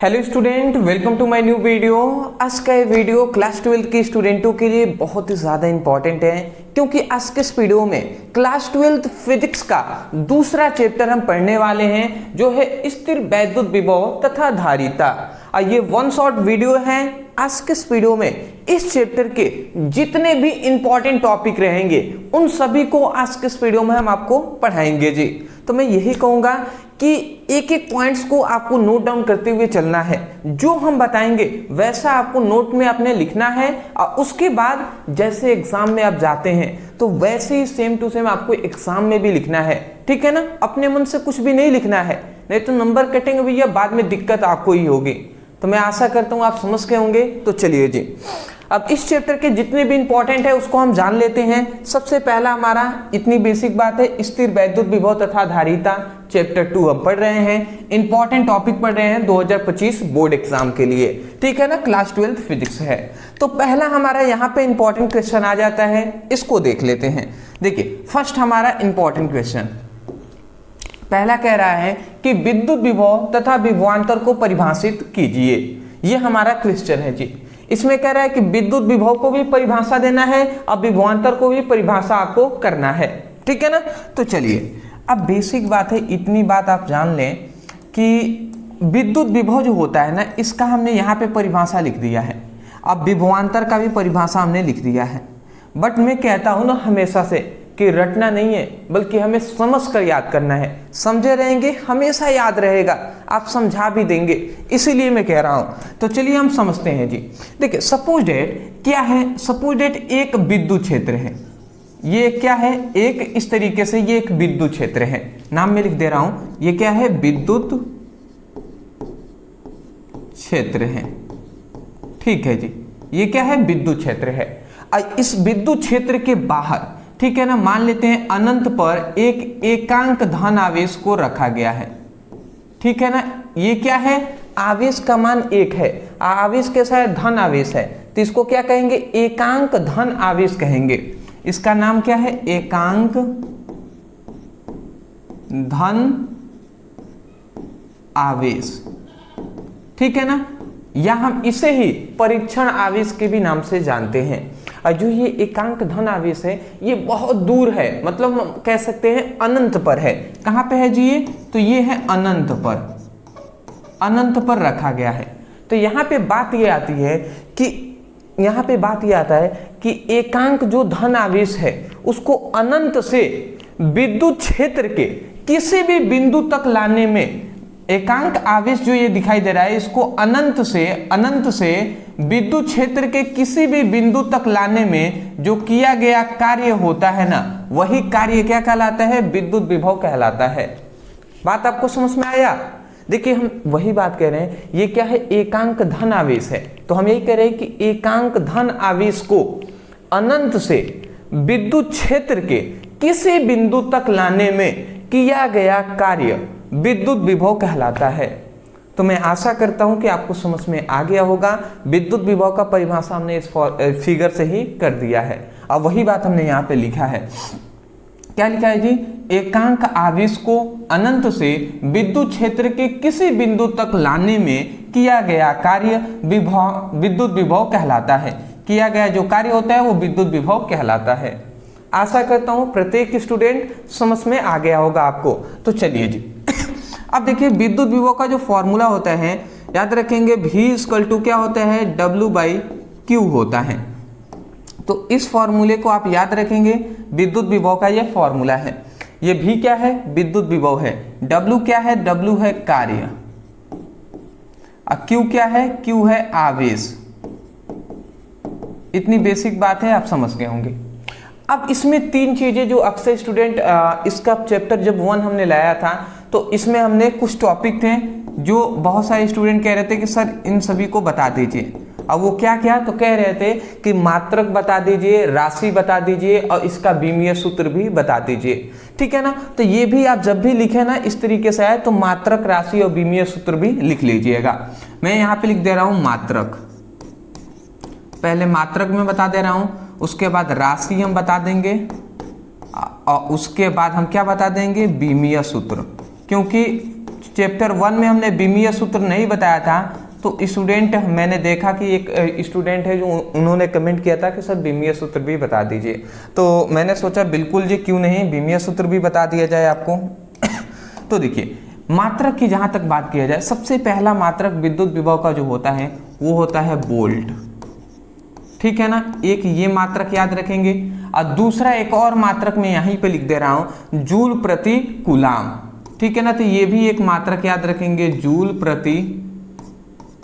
Hello student, welcome to my new video. आज का ये वीडियो क्लास 12 के स्टूडेंटों के लिए बहुत ही ज़्यादा इंपॉर्टेंट है, क्योंकि आज के इस वीडियो में क्लास 12 फिजिक्स का दूसरा चैप्टर हम पढ़ने वाले हैं, जो है स्थिर वैद्युत विभव तथा धारिता। ये वन शॉट वीडियो है। आज के इस वीडियो में इस चैप्टर के जितने भी इंपॉर्टेंट टॉपिक रहेंगे उन सभी को आज के इस वीडियो में हम आपको पढ़ाएंगे जी। तो मैं यही कहूँगा कि एक एक पॉइंट्स को आपको नोट डाउन करते हुए चलना है। जो हम बताएंगे वैसा आपको नोट में अपने लिखना है, और उसके बाद जैसे एग्जाम में आप जाते हैं तो वैसे ही सेम टू सेम आपको एग्जाम में भी लिखना है, ठीक है ना। अपने मन से कुछ भी नहीं लिखना है, नहीं तो नंबर कटेंगे भैया, बाद में दिक्कत आपको ही होगी। तो मैं आशा करता हूँ आप समझ के होंगे। तो चलिए जी, अब इस चैप्टर के जितने भी इंपॉर्टेंट है उसको हम जान लेते हैं। सबसे पहला हमारा इतनी बेसिक बात है, स्थिर वैद्युत विभव तथा धारिता चैप्टर 2 हम पढ़ रहे हैं। इंपॉर्टेंट टॉपिक पढ़ रहे हैं 2025 बोर्ड एग्जाम के लिए, ठीक है ना। क्लास 12 फिजिक्स है। तो पहला हमारा यहाँ पे इंपॉर्टेंट क्वेश्चन आ जाता है, इसको देख लेते हैं। देखिए फर्स्ट हमारा इंपॉर्टेंट क्वेश्चन पहला कह रहा है कि विद्युत विभव तथा विभवांतर को परिभाषित कीजिए। ये हमारा क्वेश्चन है जी। इसमें कह रहा है कि विद्युत विभव को भी परिभाषा देना है और विभवांतर को भी परिभाषा आपको करना है, ठीक है ना। तो चलिए, अब बेसिक बात है, इतनी बात आप जान लें कि विद्युत विभव जो होता है ना, इसका हमने यहाँ पे परिभाषा लिख दिया है। अब विभवांतर का भी परिभाषा हमने लिख दिया है। बट मैं कहता हूँ ना हमेशा से कि रटना नहीं है, बल्कि हमें समझ कर याद करना है। समझे रहेंगे हमेशा याद रहेगा, आप समझा भी देंगे, इसीलिए मैं कह रहा हूं। तो चलिए हम समझते हैं जी। देखिए सपोज डेट क्या है, सपोज डेट एक विद्युत क्षेत्र है। ये क्या है, एक इस तरीके से ये एक विद्युत क्षेत्र है। नाम में लिख दे रहा हूं, ये क्या है, विद्युत क्षेत्र है, ठीक है जी। ये क्या है, विद्युत क्षेत्र है। इस विद्युत क्षेत्र के बाहर, ठीक है ना, मान लेते हैं अनंत पर एक एकांक धन आवेश को रखा गया है, ठीक है ना। ये क्या है, आवेश का मान 1 है। आवेश कैसा है, धन आवेश है, तो इसको क्या कहेंगे, एकांक धन आवेश कहेंगे। इसका नाम क्या है, एकांक धन आवेश, ठीक है ना। या हम इसे ही परीक्षण आवेश के भी नाम से जानते हैं। और जो ये एकांक धन आवेश है ये बहुत दूर है, मतलब हम कह सकते हैं अनंत पर है। कहाँ पे है जी ये, तो ये है अनंत पर, अनंत पर रखा गया है। तो यहाँ पे बात ये आती है कि यहाँ पे बात ये आता है कि एकांक जो धन आवेश है उसको अनंत से विद्युत क्षेत्र के किसी भी बिंदु तक लाने में, एकांक आवेश जो ये दिखाई दे रहा है इसको अनंत से विद्युत क्षेत्र के किसी भी बिंदु तक लाने में जो किया गया कार्य होता है ना, वही कार्य क्या कहलाता है, विद्युत विभव कहलाता है। बात आपको समझ में आया। देखिए हम वही बात कह रहे हैं, ये क्या है, एकांक धन आवेश है। तो हम यही कह रहे हैं कि एकांक धन आवेश को अनंत से विद्युत क्षेत्र के किसी बिंदु तक लाने में किया गया कार्य विद्युत विभव कहलाता है। तो मैं आशा करता हूं कि आपको समझ में आ गया होगा। विद्युत विभव का परिभाषा हमने इस फिगर से ही कर दिया है, और वही बात हमने यहाँ पे लिखा है। क्या लिखा है जी, एकांक आवेश को अनंत से विद्युत क्षेत्र के किसी बिंदु तक लाने में किया गया कार्य विद्युत विभव कहलाता है। किया गया जो कार्य होता है वो विद्युत विभव कहलाता है। आशा करता हूं प्रत्येक स्टूडेंट समझ में आ गया होगा आपको। तो चलिए जी, अब देखिए विद्युत विभव का जो फॉर्मूला होता है, याद रखेंगे V क्या होता है, W/Q होता है। तो इस फॉर्मूले को आप याद रखेंगे, विद्युत विभव का ये फॉर्मूला है। ये V क्या है, विद्युत विभव है। W क्या है, W है कार्य, और Q क्या है, Q है आवेश। इतनी बेसिक बात है, आप समझ गए होंगे। अब इसमें तीन चीजें जो अक्सर स्टूडेंट, इसका चैप्टर जब 1 हमने लाया था तो इसमें हमने कुछ टॉपिक थे जो बहुत सारे स्टूडेंट कह रहे थे कि सर इन सभी को बता दीजिए। अब वो क्या क्या, तो कह रहे थे कि मात्रक बता दीजिए, राशि बता दीजिए, और इसका बीमीय सूत्र भी बता दीजिए, ठीक है ना। तो ये भी आप जब भी लिखे ना इस तरीके से आए तो मात्रक, राशि और बीमीय सूत्र भी लिख लीजिएगा। मैं यहाँ पे लिख दे रहा हूँ मात्रक, पहले मात्रक में बता दे रहा हूँ, उसके बाद राशि हम बता देंगे, और उसके बाद हम क्या बता देंगे, बीमीय सूत्र। क्योंकि चैप्टर 1 में हमने विमीय सूत्र नहीं बताया था, तो स्टूडेंट, मैंने देखा कि एक स्टूडेंट है जो उन्होंने कमेंट किया था कि सर विमीय सूत्र भी बता दीजिए, तो मैंने सोचा बिल्कुल जी क्यों नहीं, विमीय सूत्र भी बता दिया जाए आपको। तो देखिए, मात्रक की जहां तक बात किया जाए, सबसे पहला मात्रक विद्युत विभव का जो होता है वो होता है वोल्ट, ठीक है ना। एक ये मात्रक याद रखेंगे, और दूसरा एक और मात्रक मैं यहीं पे लिख दे रहा हूं, जूल प्रति कूलाम, ठीक है ना। तो ये भी एक मात्रक याद रखेंगे, जूल प्रति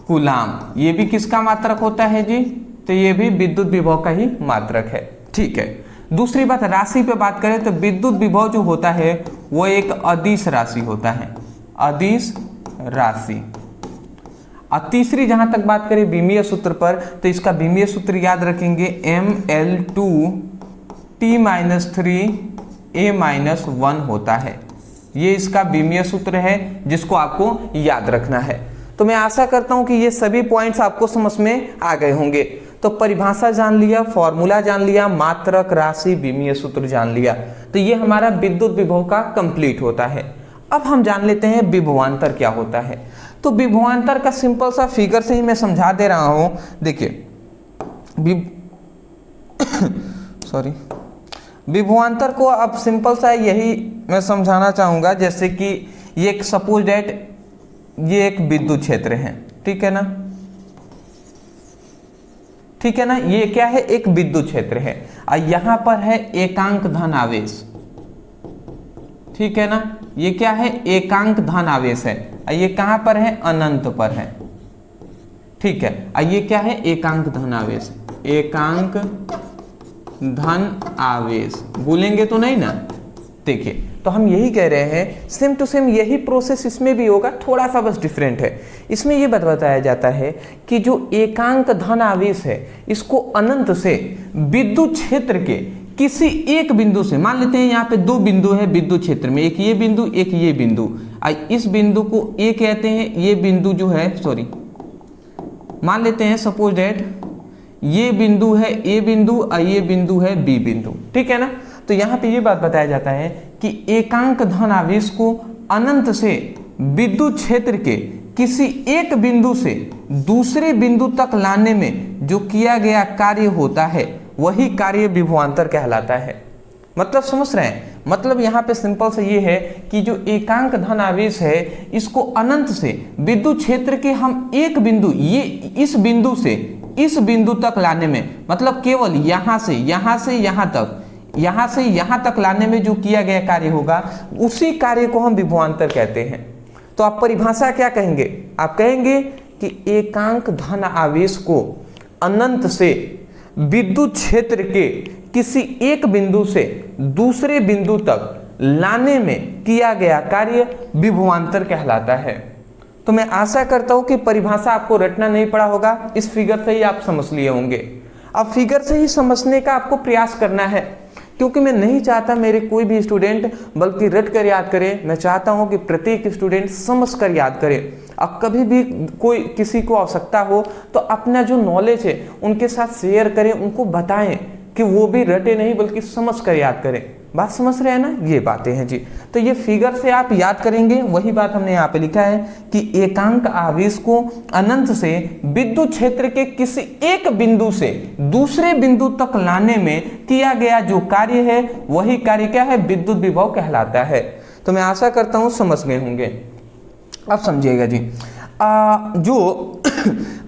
कूलाम। ये भी किसका मात्रक होता है जी? तो ये भी विद्युत विभव का ही मात्रक है, ठीक है। दूसरी बात, राशि पे बात करें तो विद्युत विभव जो होता है वो एक अदिश राशि होता है, अदिश राशि। और तीसरी जहां तक बात करें विमीय सूत्र पर, तो इसका विमीय सूत्र याद रखेंगे Ml2T-3A-1 होता है। ये इसका विमीय सूत्र है जिसको आपको याद रखना है। तो मैं आशा करता हूं कि ये सभी पॉइंट्स आपको समझ में आ गए होंगे। तो परिभाषा जान लिया, फॉर्मूला जान लिया, मात्रक, राशि, विमीय सूत्र जान लिया, तो ये हमारा विद्युत विभव का कंप्लीट होता है। अब हम जान लेते हैं विभवांतर क्या होता है। तो विभवांतर का सिंपल सा फिगर से ही मैं समझा दे रहा हूं। देखिए सॉरी, विभवांतर को अब सिंपल सा यही मैं समझाना चाहूंगा, जैसे कि ये एक सपोज दैट ये एक विद्युत क्षेत्र है, ठीक है ना, ठीक है ना। ये क्या है? एक विद्युत क्षेत्र है, और यहां पर है एकांक धन आवेश, ठीक है ना। ये क्या है? एकांक धन आवेश है, और ये कहां पर है? अनंत पर है, ठीक है। और ये क्या है? एकांक धन आवेश, एकांक धन आवेश, भूलेंगे तो नहीं ना। देखिए, तो हम यही कह रहे हैं, सेम टू सेम यही प्रोसेस इसमें भी होगा, थोड़ा सा बस डिफरेंट है। इसमें ये बताया जाता है कि जो एकांक धन आवेश है, इसको अनंत से विद्युत क्षेत्र के किसी एक बिंदु से, मान लेते हैं यहाँ पे दो बिंदु है विद्युत क्षेत्र में, एक ये बिंदु, एक ये बिंदु, इस बिंदु को ए कहते हैं, ये बिंदु जो है, सॉरी, मान लेते हैं सपोज दैट ये बिंदु है ए बिंदु और ये बिंदु है बी बिंदु, ठीक है ना। तो यहाँ पे ये बात बताया जाता है कि एकांक धन आवेश को अनंत से विद्युत क्षेत्र के किसी एक बिंदु से दूसरे बिंदु तक लाने में जो किया गया कार्य होता है वही कार्य विभवांतर कहलाता है। मतलब समझ रहे हैं? मतलब यहाँ पे सिंपल से ये है कि जो एकांक धन आवेश है, इसको अनंत से विद्युत क्षेत्र के हम एक बिंदु, ये इस बिंदु से इस बिंदु तक लाने में, मतलब केवल यहाँ से यहाँ तक, यहाँ से यहाँ तक लाने में जो किया गया कार्य होगा, उसी कार्य को हम विभवांतर कहते हैं। तो आप परिभाषा क्या कहेंगे? आप कहेंगे कि एकांक धन आवेश को अनंत से विद्युत क्षेत्र के किसी एक बिंदु से दूसरे बिंदु तक लाने में किया गया कार्य विभवांतर कहलाता है। तो मैं आशा करता हूं कि परिभाषा आपको रटना नहीं पड़ा होगा, इस फिगर से ही आप समझ लिए होंगे। अब फिगर से ही समझने का आपको प्रयास करना है, क्योंकि मैं नहीं चाहता मेरे कोई भी स्टूडेंट बल्कि रट कर याद करे, मैं चाहता हूं कि प्रत्येक स्टूडेंट समझ कर याद करे। अब कभी भी कोई किसी को आवश्यकता हो तो अपना जो नॉलेज है उनके साथ शेयर करें, उनको बताएं कि वो भी रटे नहीं बल्कि समझ कर याद करें। बात समझ रहे हैं ना? ये बातें हैं जी। तो ये फिगर से आप याद करेंगे, वही बात हमने यहाँ पे लिखा है कि एकांक आवेश को अनंत से विद्युत क्षेत्र के किसी एक बिंदु से दूसरे बिंदु तक लाने में किया गया जो कार्य है वही कार्य क्या है? विद्युत विभव कहलाता है। तो मैं आशा करता हूँ समझ गए होंगे। अब समझिएगा जी, जो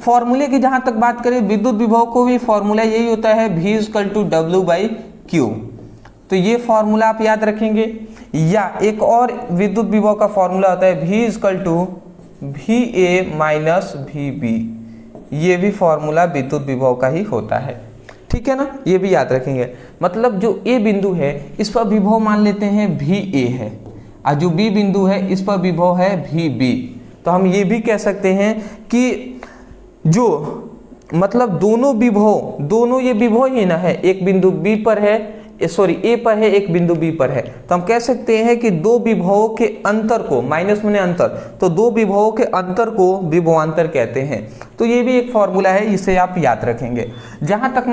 फॉर्मूले की जहां तक बात करें, विद्युत विभव को भी फॉर्मूला यही होता है V=W/Q। तो ये फॉर्मूला आप याद रखेंगे, या एक और विद्युत विभव का फॉर्मूला होता है V=VA-VB। ये भी फॉर्मूला विद्युत विभव का ही होता है, ठीक है ना। ये भी याद रखेंगे। मतलब जो ए बिंदु है इस पर विभव मान लेते हैं VA है, और जो बी बिंदु है इस पर विभव है VB। तो हम ये भी कह सकते हैं कि जो मतलब दोनों विभव, दोनों ये विभव ही ना है, एक बिंदु बी पर है, सॉरी ए पर है, एक बिंदु बी पर है, तो हम कह सकते हैं कि दो विभवों के अंतर को, माइनस माने अंतर, तो दो विभवों के अंतर को विभवांतर कहते हैं। तो ये भी एक फॉर्मूला है, इसे आप याद रखेंगे। जहां तक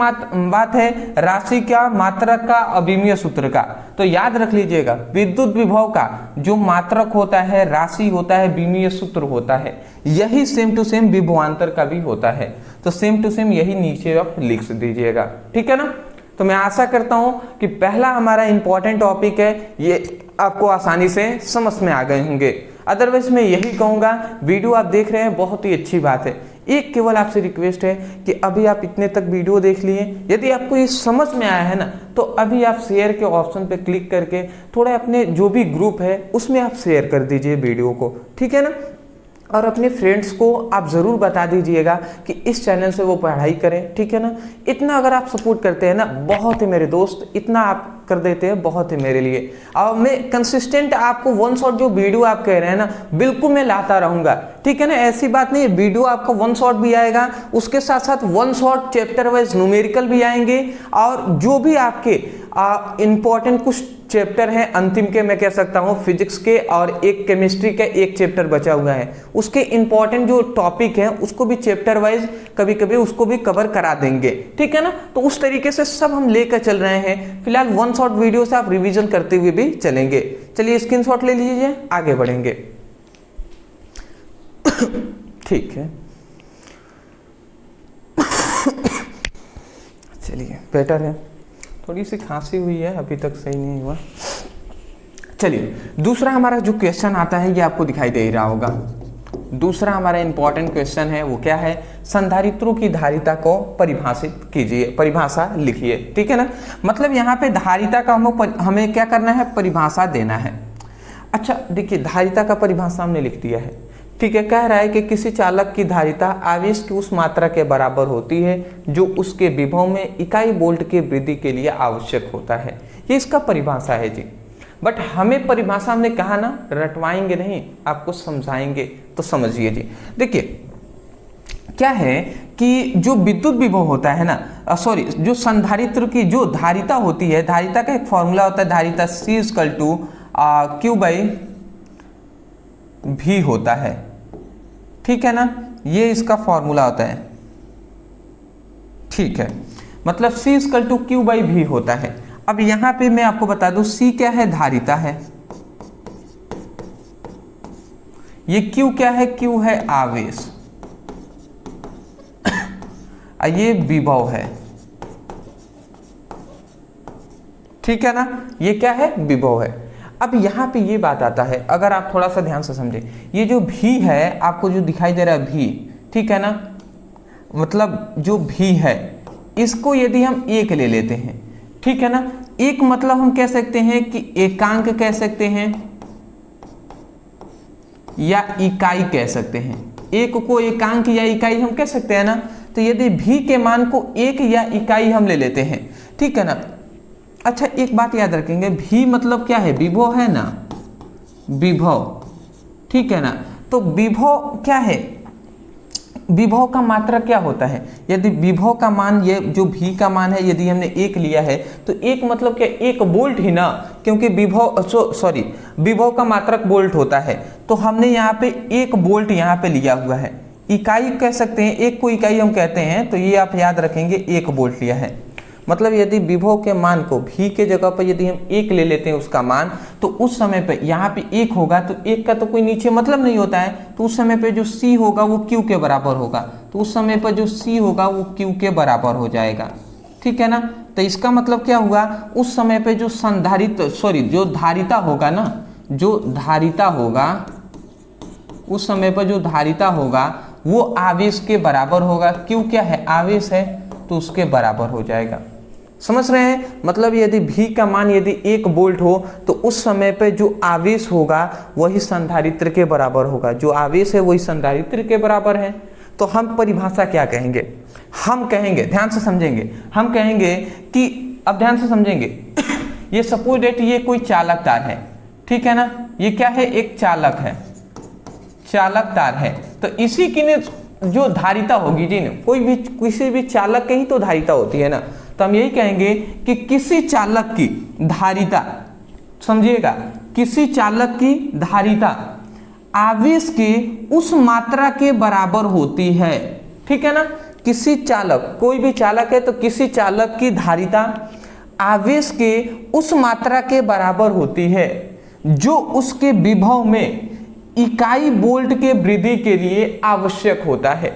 बात है राशि का, मात्रक का, अभिमीय सूत्र का, तो याद रख लीजिएगा विद्युत विभव का जो मात्रक होता है, राशि होता है, विमीय सूत्र होता है, यही सेम टू सेम विभवांतर का भी होता है। तो सेम टू सेम यही नीचे आप लिख दीजिएगा, ठीक है ना। तो मैं आशा करता हूं कि पहला हमारा इंपॉर्टेंट टॉपिक है, ये आपको आसानी से समझ में आ गए होंगे। अदरवाइज मैं यही कहूंगा, वीडियो आप देख रहे हैं बहुत ही अच्छी बात है। एक केवल आपसे रिक्वेस्ट है कि अभी आप इतने तक वीडियो देख लिए, यदि आपको ये समझ में आया है ना, तो अभी आप शेयर के ऑप्शन पे क्लिक करके थोड़ा अपने जो भी ग्रुप है उसमें आप शेयर कर दीजिए वीडियो को, ठीक है ना। और अपने फ्रेंड्स को आप ज़रूर बता दीजिएगा कि इस चैनल से वो पढ़ाई करें, ठीक है ना। इतना अगर आप सपोर्ट करते हैं ना, बहुत है मेरे दोस्त, इतना आप कर देते हैं बहुत है मेरे लिए। और मैं कंसिस्टेंट आपको वन शॉट जो वीडियो आप कह रहे हैं ना, बिल्कुल मैं लाता रहूंगा, ठीक है ना। ऐसी बात नहीं है, वीडियो आपका वन शॉट भी आएगा, उसके साथ साथ one shot chapter wise numerical भी आएंगे, और जो भी आपके इंपॉर्टेंट कुछ चैप्टर हैं अंतिम के, मैं कह सकता हूं फिजिक्स के, और एक केमिस्ट्री का एक चैप्टर बचा हुआ है, उसके इंपॉर्टेंट जो टॉपिक हैं उसको भी चैप्टर वाइज कभी कभी उसको भी कवर करा देंगे, ठीक है ना। तो उस तरीके से सब हम लेकर चल रहे हैं। फिलहाल वन शॉट वीडियो से आप रिवीजन करते हुए भी चलेंगे। चलिए स्क्रीनशॉट ले लीजिए, आगे बढ़ेंगे। ठीक है, चलिए बेटर है, थोड़ी सी खांसी हुई है, अभी तक सही नहीं हुआ। चलिए दूसरा हमारा जो क्वेश्चन आता है ये आपको दिखाई दे रहा होगा। दूसरा हमारा इंपॉर्टेंट क्वेश्चन है, वो क्या है, संधारित्रों की धारिता को परिभाषित कीजिए, परिभाषा लिखिए, ठीक है ना। मतलब यहाँ पे धारिता का हमें क्या करना है, परिभाषा देना है। अच्छा देखिए, धारिता का परिभाषा हमने लिख दिया है, ठीक है। कह रहा है कि किसी चालक की धारिता आवेश की उस मात्रा के बराबर होती है जो उसके विभव में इकाई वोल्ट की वृद्धि के लिए आवश्यक होता है। ये इसका परिभाषा है जी। बट हमें परिभाषा हमने कहा ना, रटवाएंगे नहीं, आपको समझाएंगे, तो समझिए जी। देखिए क्या है कि जो विद्युत विभव होता है ना, सॉरी जो संधारित्र की जो धारिता होती है, धारिता का एक फॉर्मूला होता है, धारिता C/Q/V होता है, ठीक है ना। ये इसका फॉर्मूला होता है, ठीक है। मतलब C/Q/V होता है। अब यहां पे मैं आपको बता दूं, C क्या है, धारिता है, ये Q क्या है, Q है आवेश, ये विभव है, ठीक है ना। ये क्या है, विभव है। अब यहां पे ये बात आता है, अगर आप थोड़ा सा ध्यान से समझे, ये जो V है आपको जो दिखाई दे रहा है V, ठीक है ना, मतलब जो V है इसको यदि हम एक ले लेते हैं, ठीक है ना। एक मतलब हम कह सकते हैं कि एकांक कह सकते हैं या इकाई कह सकते हैं। एक को एकांक या इकाई हम कह सकते हैं ना। तो यदि V के मान को एक या इकाई हम ले लेते हैं, ठीक है ना। अच्छा एक बात याद रखेंगे, V मतलब क्या है, विभव है ना, विभव, ठीक है ना। तो विभव क्या है, विभव का मात्रा क्या होता है। यदि विभव का मान, ये जो V का मान है, यदि हमने एक लिया है तो एक मतलब क्या, एक वोल्ट ही ना, क्योंकि विभव का मात्रक वोल्ट होता है। तो हमने यहाँ पे एक वोल्ट यहाँ पे लिया हुआ है। इकाई कह सकते हैं, एक को इकाई हम कहते हैं, तो ये आप याद रखेंगे, एक वोल्ट लिया है। मतलब यदि विभव के मान को V के जगह पर यदि हम एक ले लेते हैं उसका मान, तो उस समय पे यहाँ पे एक होगा, तो एक का तो कोई नीचे मतलब नहीं होता है, तो उस समय पे जो C होगा वो Q के बराबर होगा। तो उस समय पर जो C होगा वो Q के बराबर हो जाएगा, ठीक है ना। तो इसका मतलब क्या हुआ, उस समय पे जो जो धारिता होगा ना, जो धारिता होगा उस समय पर जो धारिता होगा वो आवेश के बराबर होगा। Q क्या है, आवेश है, तो उसके बराबर हो जाएगा। समझ रहे हैं। मतलब यदि V का मान यदि 1 वोल्ट हो तो उस समय पे जो आवेश होगा वही संधारित्र के बराबर होगा, जो आवेश है वही संधारित्र के बराबर है। तो हम परिभाषा क्या कहेंगे, हम कहेंगे, ध्यान से समझेंगे, हम कहेंगे कि, अब ध्यान से समझेंगे, ये सपोज डेट ये कोई चालक तार है, ठीक है ना। ये क्या है, एक चालक है, चालक तार है। तो इसी की जो धारिता होगी जी, कोई भी किसी भी चालक की ही तो धारिता होती है ना। तो हम यही कहेंगे कि किसी चालक की धारिता, समझिएगा, किसी चालक की धारिता आवेश की उस मात्रा के बराबर होती है। ठीक है ना, किसी चालक, कोई भी चालक है तो किसी चालक की धारिता आवेश के उस मात्रा के बराबर होती है जो उसके विभव में इकाई वोल्ट के वृद्धि के लिए आवश्यक होता है।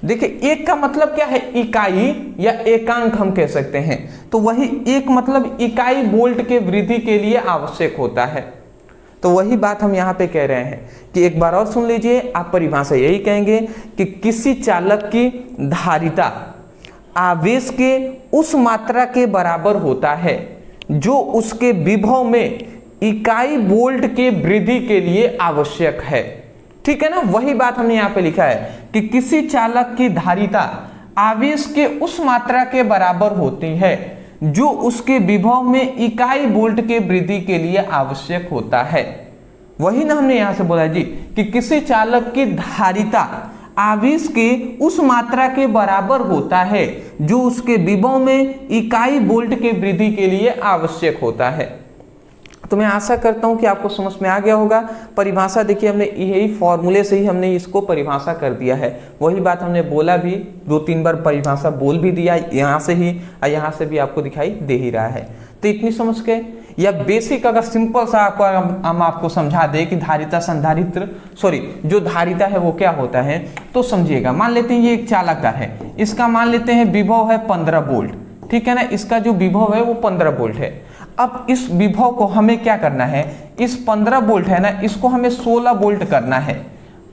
देखिए, एक का मतलब क्या है, इकाई या एकांक हम कह सकते हैं, तो वही एक मतलब इकाई वोल्ट के वृद्धि के लिए आवश्यक होता है। तो वही बात हम यहाँ पे कह रहे हैं कि एक बार और सुन लीजिए, आप परिभाषा यही कहेंगे कि किसी चालक की धारिता आवेश के उस मात्रा के बराबर होता है जो उसके विभव में इकाई वोल्ट के वृद्धि के लिए आवश्यक है। ठीक है ना, वही बात हमने यहाँ पे लिखा है कि किसी चालक की धारिता आवेश के उस मात्रा के बराबर होती है जो उसके विभव में इकाई वोल्ट के वृद्धि के लिए आवश्यक होता है। वही ना हमने यहाँ से बोला जी कि किसी चालक की धारिता आवेश के उस मात्रा के बराबर होता है जो उसके विभव में इकाई वोल्ट के वृद्धि के लिए आवश्यक होता है। तो मैं आशा करता हूं कि आपको समझ में आ गया होगा। परिभाषा देखिए, हमने यही फॉर्मूले से ही हमने इसको परिभाषा कर दिया है। वही बात हमने बोला भी, 2-3 बार परिभाषा बोल भी दिया यहाँ से ही, और यहाँ से भी आपको दिखाई दे ही रहा है। तो इतनी समझ के, या बेसिक अगर सिंपल सा हम आपको समझा दे कि धारिता संधारित्र जो धारिता है वो क्या होता है, तो समझिएगा। मान लेते हैं ये एक चालक है, इसका मान लेते हैं विभव है 15 वोल्ट। ठीक है ना, इसका जो विभव है वो 15 वोल्ट है। अब इस विभव को हमें क्या करना है, इस 15 वोल्ट है ना, इसको हमें 16 वोल्ट करना है।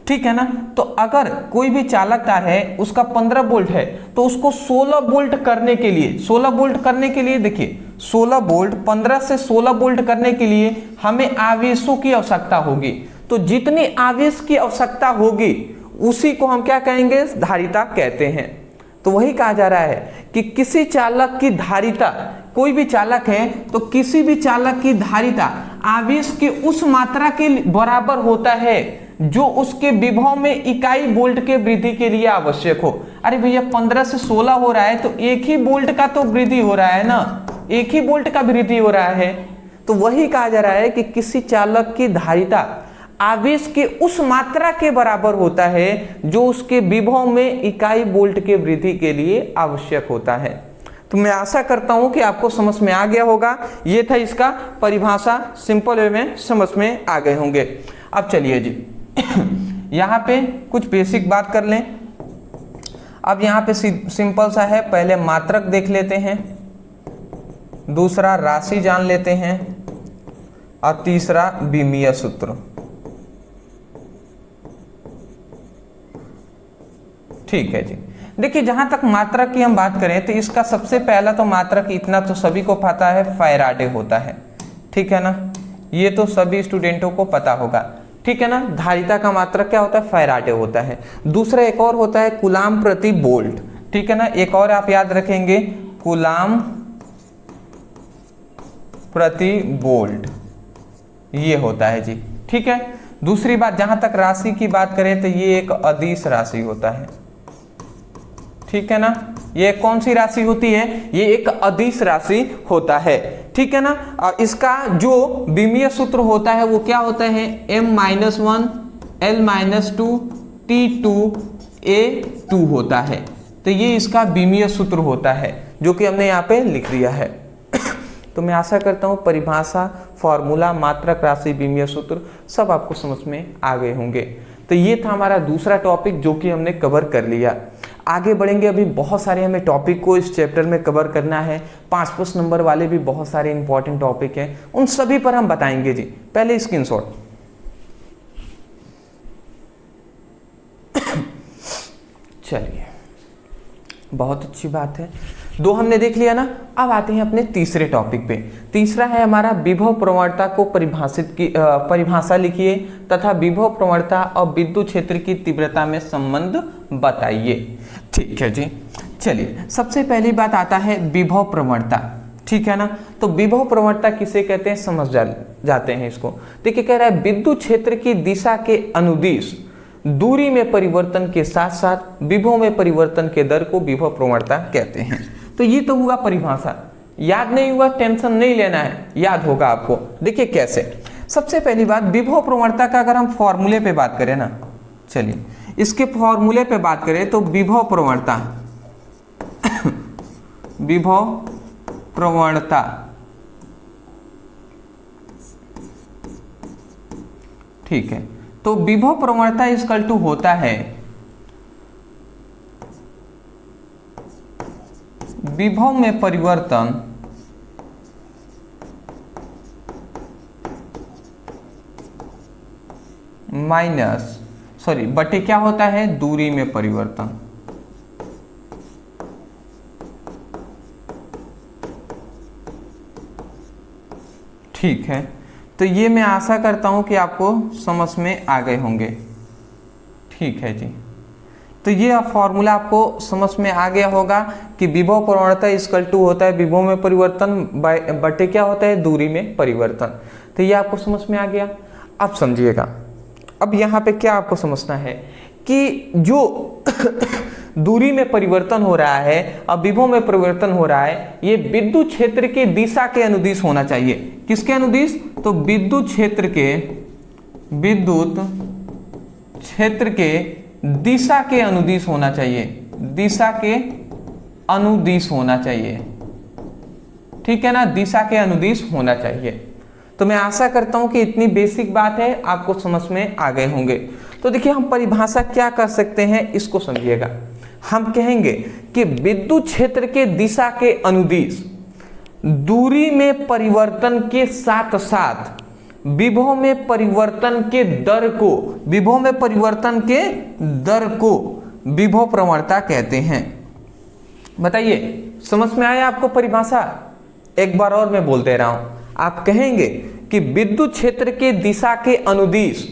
ठीक है ना, तो अगर कोई भी चालक तार है उसका 15 वोल्ट है तो उसको 16 वोल्ट करने के लिए, 16 वोल्ट करने के लिए देखिए 16 वोल्ट 15 से 16 वोल्ट करने के लिए हमें आवेशों की आवश्यकता होगी। तो जितनी आवेश की आवश्यकता होगी उसी को हम क्या कहेंगे, धारिता कहते हैं। तो वही कहा जा रहा है कि किसी चालक की धारिता, कोई भी चालक है तो किसी भी चालक की धारिता आवेश की उस मात्रा के बराबर होता है जो उसके विभव में इकाई वोल्ट के वृद्धि के लिए आवश्यक हो। अरे भैया 15 से 16 हो रहा है तो एक ही वोल्ट का तो वृद्धि हो रहा है ना, एक ही वोल्ट का वृद्धि हो रहा है। तो वही कहा जा रहा है कि किसी चालक की धारिता आवेश के उस मात्रा के बराबर होता है जो उसके विभव में इकाई वोल्ट के वृद्धि के लिए आवश्यक होता है। तो मैं आशा करता हूं कि आपको समझ में आ गया होगा। ये था इसका परिभाषा, सिंपल वे में समझ में आ गए होंगे। अब चलिए जी यहाँ पे कुछ बेसिक बात कर लें। अब यहाँ पे सिंपल सा है, पहले मात्रक देख लेते हैं, दूसरा राशि जान लेते हैं, और तीसरा विमीय सूत्र। ठीक है जी। देखिए, जहां तक मात्रक की हम बात करें तो इसका सबसे पहला तो मात्रक इतना तो सभी को पता है, फैराडे होता है। ठीक है ना, ये तो सभी स्टूडेंटों को पता होगा। ठीक है ना, धारिता का मात्रक क्या होता है, फैराडे होता है। दूसरा एक और होता है कूलाम प्रति वोल्ट। ठीक है ना, एक और आप याद रखेंगे, कूलाम प्रति वोल्ट, ये होता है जी। ठीक है, दूसरी बात, जहां तक राशि की बात करें तो ये एक अदिश राशि होता है। ठीक है ना, ये कौन सी राशि होती है, ये एक अदिश राशि होता है। ठीक है ना, और इसका जो विमीय सूत्र होता है वो क्या होता है, m-1 l-2 T2A2 होता है। तो ये इसका विमीय सूत्र होता है जो कि हमने यहाँ पे लिख दिया है। तो मैं आशा करता हूँ परिभाषा, फॉर्मूला, मात्रक, राशि, विमीय सूत्र सब आपको समझ में आ गए होंगे। तो ये था हमारा दूसरा टॉपिक जो कि हमने कवर कर लिया। आगे बढ़ेंगे, अभी बहुत सारे हमें टॉपिक को इस चैप्टर में कवर करना है। 5+ नंबर वाले भी बहुत सारे इंपॉर्टेंट टॉपिक हैं, उन सभी पर हम बताएंगे जी। पहले स्क्रीनशॉट। चलिए, बहुत अच्छी बात है, 2 हमने देख लिया ना। अब आते हैं अपने तीसरे टॉपिक पे। तीसरा है हमारा विभव प्रवणता को परिभाषा लिखिए तथा विभव प्रवणता और विद्युत क्षेत्र की तीव्रता में संबंध बताइए। ठीक है जी, चलिए सबसे पहली बात आता है विभव प्रवणता। ठीक है ना, तो विभव प्रवणता किसे कहते हैं समझ जाते हैं इसको। देखिए, कह रहा है विद्युत क्षेत्र की दिशा के अनुदिश दूरी में परिवर्तन के साथ साथ विभव में परिवर्तन के दर को विभव प्रवणता कहते हैं। तो ये तो हुआ परिभाषा, याद नहीं हुआ टेंशन नहीं लेना है, याद होगा आपको। देखिए कैसे, सबसे पहली बात विभव प्रवणता का अगर हम फॉर्मूले पे बात करें ना, चलिए इसके फॉर्मूले पे बात करें तो विभव प्रवणता विभव प्रवणता ठीक है, तो विभव प्रवणता इक्वल टू होता है विभव में परिवर्तन माइनस बटे क्या होता है, दूरी में परिवर्तन। ठीक है, तो ये मैं आशा करता हूं कि आपको समझ में आ गए होंगे। ठीक है जी, तो ये फॉर्मूला आपको समझ में आ गया होगा कि विभव प्रवणता इक्वल टू होता है विभव में परिवर्तन बटे क्या होता है, दूरी में परिवर्तन। तो ये आपको समझ में आ गया। अब समझिएगा, अब यहाँ पे क्या आपको समझना है कि जो दूरी में परिवर्तन हो रहा है और विभव में परिवर्तन हो रहा है, ये विद्युत क्षेत्र के दिशा के अनुदिश होना चाहिए। किसके अनुदिश, तो विद्युत क्षेत्र के दिशा के अनुदिश होना चाहिए, दिशा के अनुदिश होना चाहिए। ठीक है ना, दिशा के अनुदिश होना चाहिए। तो मैं आशा करता हूं कि इतनी बेसिक बात है आपको समझ में आ गए होंगे। तो देखिए हम परिभाषा क्या कर सकते हैं, इसको समझिएगा। हम कहेंगे कि विद्युत क्षेत्र के दिशा के अनुदिश दूरी में परिवर्तन के साथ साथ विभव में परिवर्तन के दर को, विभव में परिवर्तन के दर को विभव प्रवणता कहते हैं। बताइए समझ में आया आपको परिभाषा? एक बार और मैं बोल दे रहा हूं। आप कहेंगे कि विद्युत क्षेत्र के दिशा के अनुदिश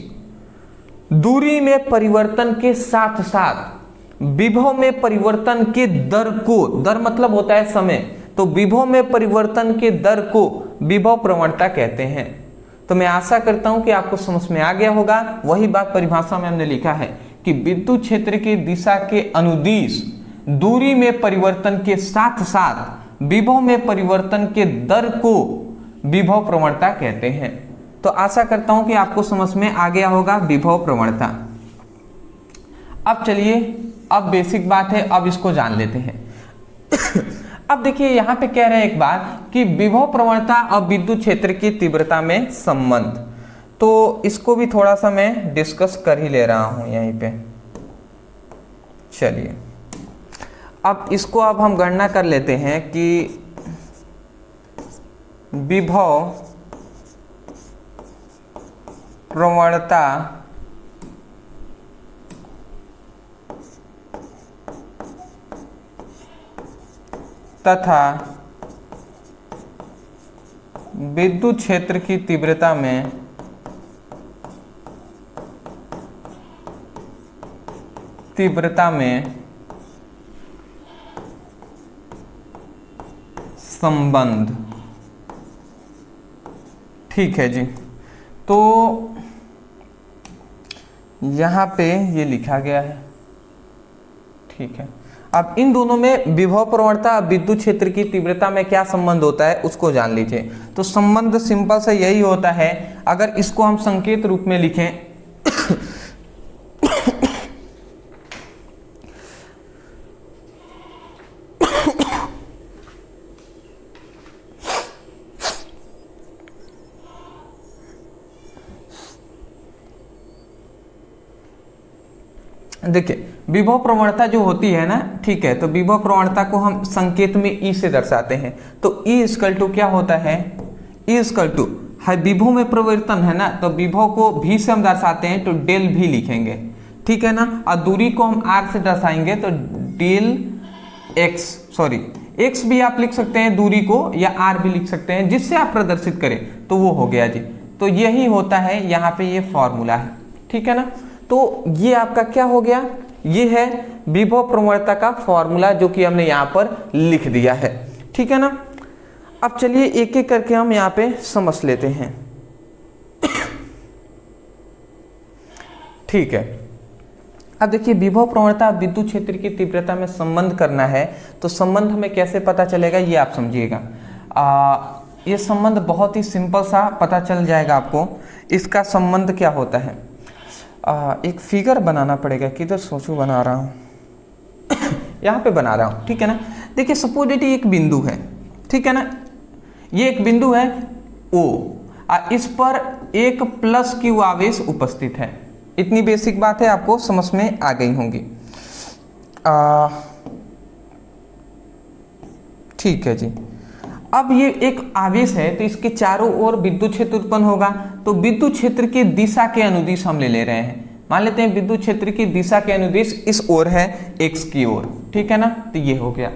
दूरी में परिवर्तन के साथ साथ विभव में परिवर्तन के दर को, दर मतलब होता है समय, तो विभव में परिवर्तन के दर को विभव प्रवणता कहते हैं। तो मैं आशा करता हूं कि आपको समझ में आ गया होगा। वही बात परिभाषा में हमने लिखा है कि विद्युत क्षेत्र के दिशा के अनुदिश दूरी में परिवर्तन के साथ साथ विभव में परिवर्तन के दर को विभव प्रवणता कहते हैं। तो आशा करता हूं कि आपको समझ में आ गया होगा विभव प्रवणता। अब चलिए, अब बेसिक बात है, अब इसको जान लेते हैं। अब देखिए यहां पे कह रहे हैं एक बात कि विभव प्रवणता और विद्युत क्षेत्र की तीव्रता में संबंध, तो इसको भी थोड़ा सा मैं डिस्कस कर ही ले रहा हूं यहीं पे। चलिए अब इसको अब हम गणना कर लेते हैं कि विभव प्रवणता तथा विद्युत क्षेत्र की तीव्रता में संबंध। ठीक है जी, तो यहां पे ये लिखा गया है। ठीक है, अब इन दोनों में विभव प्रवणता और विद्युत क्षेत्र की तीव्रता में क्या संबंध होता है उसको जान लीजिए। तो संबंध सिंपल से यही होता है, अगर इसको हम संकेत रूप में लिखें देखिए विभव प्रवणता जो होती है ना, ठीक है, तो विभव प्रवणता को हम संकेत में ई से दर्शाते हैं। तो ई इक्वल टू क्या होता है, ई इक्वल टू है विभव में परिवर्तन है ना, तो विभव को भी से हम दर्शाते हैं तो डेल भी लिखेंगे। ठीक है ना, और दूरी को हम आर से दर्शाएंगे तो डेल एक्स, एक्स भी आप लिख सकते हैं दूरी को, या आर भी लिख सकते हैं, जिससे आप प्रदर्शित करें तो वो हो गया जी। तो यही होता है यहाँ पे, ये फॉर्मूला है। ठीक है ना, तो ये आपका क्या हो गया, ये है विभव प्रवणता का फॉर्मूला जो कि हमने यहाँ पर लिख दिया है। ठीक है ना, अब चलिए एक एक करके हम यहाँ पे समझ लेते हैं। ठीक है, अब देखिए विभव प्रवणता विद्युत क्षेत्र की तीव्रता में संबंध करना है, तो संबंध हमें कैसे पता चलेगा ये आप समझिएगा। ये संबंध बहुत ही सिंपल सा पता चल जाएगा आपको। इसका संबंध क्या होता है, एक फिगर बनाना पड़ेगा, किधर सोचूं बना रहा हूँ यहाँ पे बना रहा हूँ, ठीक है ना। देखिए सपोज एक बिंदु है, ठीक है ना, ये एक बिंदु है O, इस पर एक प्लस क्यू आवेश उपस्थित है। इतनी बेसिक बात है, आपको समझ में आ गई होंगी। ठीक है जी। अब ये एक आवेश है तो इसके चारों ओर विद्युत क्षेत्र उत्पन्न होगा, तो विद्युत क्षेत्र की दिशा के अनुदिश हम ले रहे हैं। मान लेते हैं विद्युत क्षेत्र की दिशा के अनुदिश इस ओर है, x की ओर, ठीक है ना, तो ये हो गया।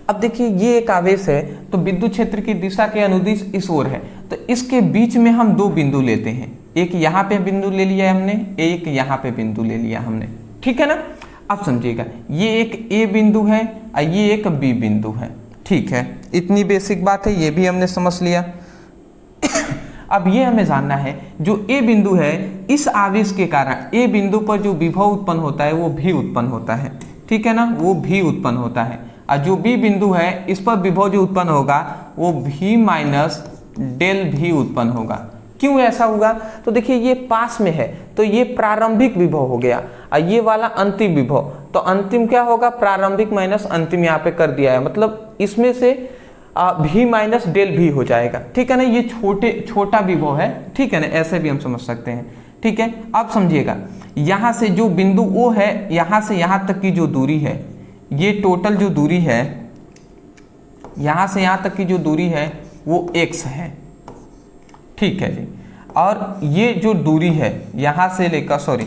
अब देखिए ये एक आवेश है तो विद्युत क्षेत्र की दिशा के अनुदिश इस ओर है, तो इसके बीच में हम दो बिंदु लेते हैं, एक यहाँ पे बिंदु ले लिया हमने, एक यहाँ पे बिंदु ले लिया हमने, ठीक है ना। अब समझिएगा ये एक A बिंदु है और ये एक B बिंदु है, ठीक है, इतनी बेसिक बात है, ये भी हमने समझ लिया। अब ये हमें जानना है जो A बिंदु है, इस आवेश के कारण A बिंदु पर जो विभव उत्पन्न होता है वो भी उत्पन्न होता है, ठीक है ना, वो भी उत्पन्न होता है। और जो B बिंदु है इस पर विभव जो उत्पन्न होगा वो V माइनस डेल भी उत्पन्न होगा। क्यों ऐसा होगा, तो देखिए ये पास में है तो ये प्रारंभिक विभव हो गया और ये वाला अंतिम विभव, तो अंतिम क्या होगा, प्रारंभिक माइनस अंतिम यहाँ पे कर दिया है, मतलब इसमें से भी माइनस डेल भी हो जाएगा, ठीक है ना। ये छोटा विभव है, ठीक है ना, ऐसे भी हम समझ सकते हैं, ठीक है। अब समझिएगा यहाँ से जो बिंदु O है, यहाँ से यहाँ तक की जो दूरी है, ये टोटल जो दूरी है, यहाँ से यहाँ तक की जो दूरी है वो x है, ठीक है जी। और ये जो दूरी है यहाँ से लेकर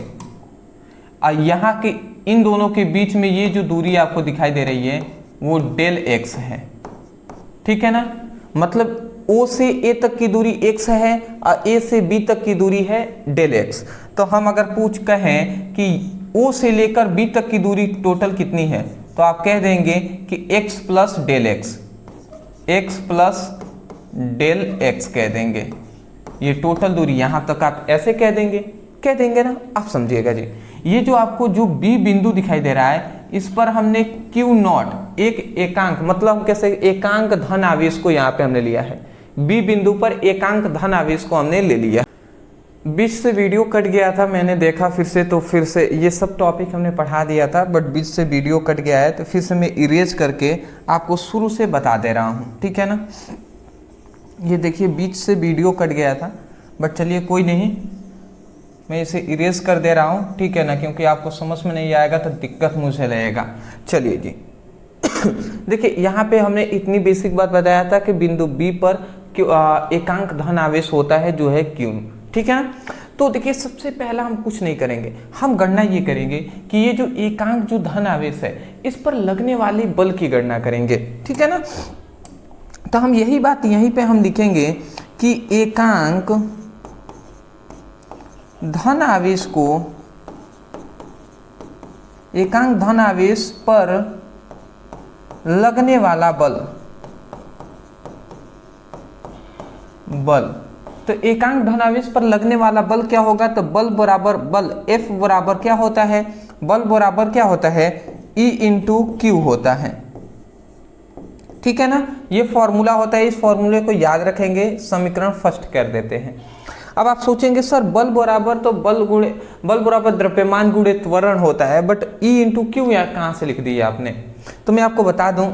यहाँ के इन दोनों के बीच में ये जो दूरी आपको दिखाई दे रही है वो डेल x है, ठीक है ना। मतलब O से A तक की दूरी x है और A से B तक की दूरी है डेल x। तो हम अगर कहें कि O से लेकर B तक की दूरी टोटल कितनी है, तो आप कह देंगे कि x plus del x, x plus del x कह देंगे। ये टोटल दूरी यहाँ तक आप ऐसे कह देंगे ना। आप समझिएगा जी, ये जो आपको जो B बिंदु दिखाई दे रहा है इस पर हमने Q नॉट एक एकांक, मतलब कैसे एकांक धन आवेश को यहाँ पे हमने लिया है। B बिंदु पर एकांक धन आवेश को हमने ले लिया। बीच से वीडियो कट गया था, मैंने देखा फिर से, तो फिर से ये सब टॉपिक हमने पढ़ा दिया था, बट बीच से वीडियो कट गया है तो फिर से मैं इरेज करके आपको शुरू से बता दे रहा हूँ, ठीक है ना। ये देखिए बीच से वीडियो कट गया था, बट चलिए कोई नहीं, मैं इसे इरेज कर दे रहा हूँ, ठीक है ना, क्योंकि आपको समझ में नहीं आएगा तो दिक्कत मुझे लगेगा। चलिए जी देखिए यहाँ पे हमने इतनी बेसिक बात बताया था कि बिंदु B पर एकांक धन आवेश होता है जो है Q, ठीक है ना। तो देखिए सबसे पहला हम कुछ नहीं करेंगे, हम गणना ये करेंगे कि ये जो एकांक जो धन आवेश है इस पर लगने वाली बल की गणना करेंगे, ठीक है ना। तो हम यही बात यहीं पे हम लिखेंगे कि एकांक धन आवेश पर लगने वाला बल, तो एकांक धनावेश पर लगने वाला बल क्या होगा, तो बल F बराबर क्या होता है, बल बराबर क्या होता है, E इंटू क्यू होता है, ठीक है ना। ये फॉर्मूला होता है, इस फॉर्मूले को याद रखेंगे, समीकरण फर्स्ट कर देते हैं। अब आप सोचेंगे सर बल बराबर तो बल बराबर द्रव्यमान गुणे त्वरण होता है, बट E इंटू क्यू यहाँ कहाँ से लिख दिया आपने, तो मैं आपको बता दूं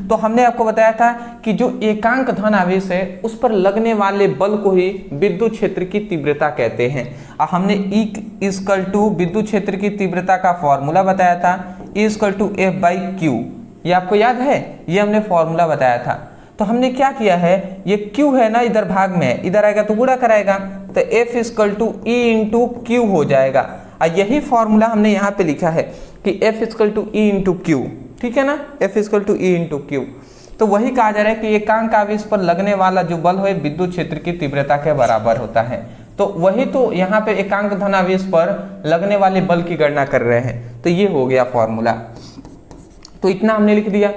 तो हमने आपको बताया था कि जो एकांक धन आवेश है उस पर लगने वाले बल को ही विद्युत क्षेत्र की तीव्रता कहते हैं। और हमने E इक्वल टू विद्युत क्षेत्र की तीव्रता का फॉर्मूला बताया था, E equal to F by q, ये आपको याद है, ये हमने फॉर्मूला बताया था। तो हमने क्या किया है, ये Q है ना इधर भाग में, इधर आएगा तो गुणा कराएगा, तो F equal to E into q हो जाएगा। और यही फॉर्मूला हमने यहाँ पे लिखा है कि F equal to E into q, ठीक है ना, F equal to E into q. तो वही कहा जा रहा है कि एकांक आवेश पर लगने वाला जो बल है विद्युत क्षेत्र की तीव्रता के बराबर होता है। तो वही तो यहाँ पे एकांक धन आवेश पर लगने वाले बल की गणना कर रहे हैं, तो ये हो गया फॉर्मूला। तो इतना हमने लिख दिया,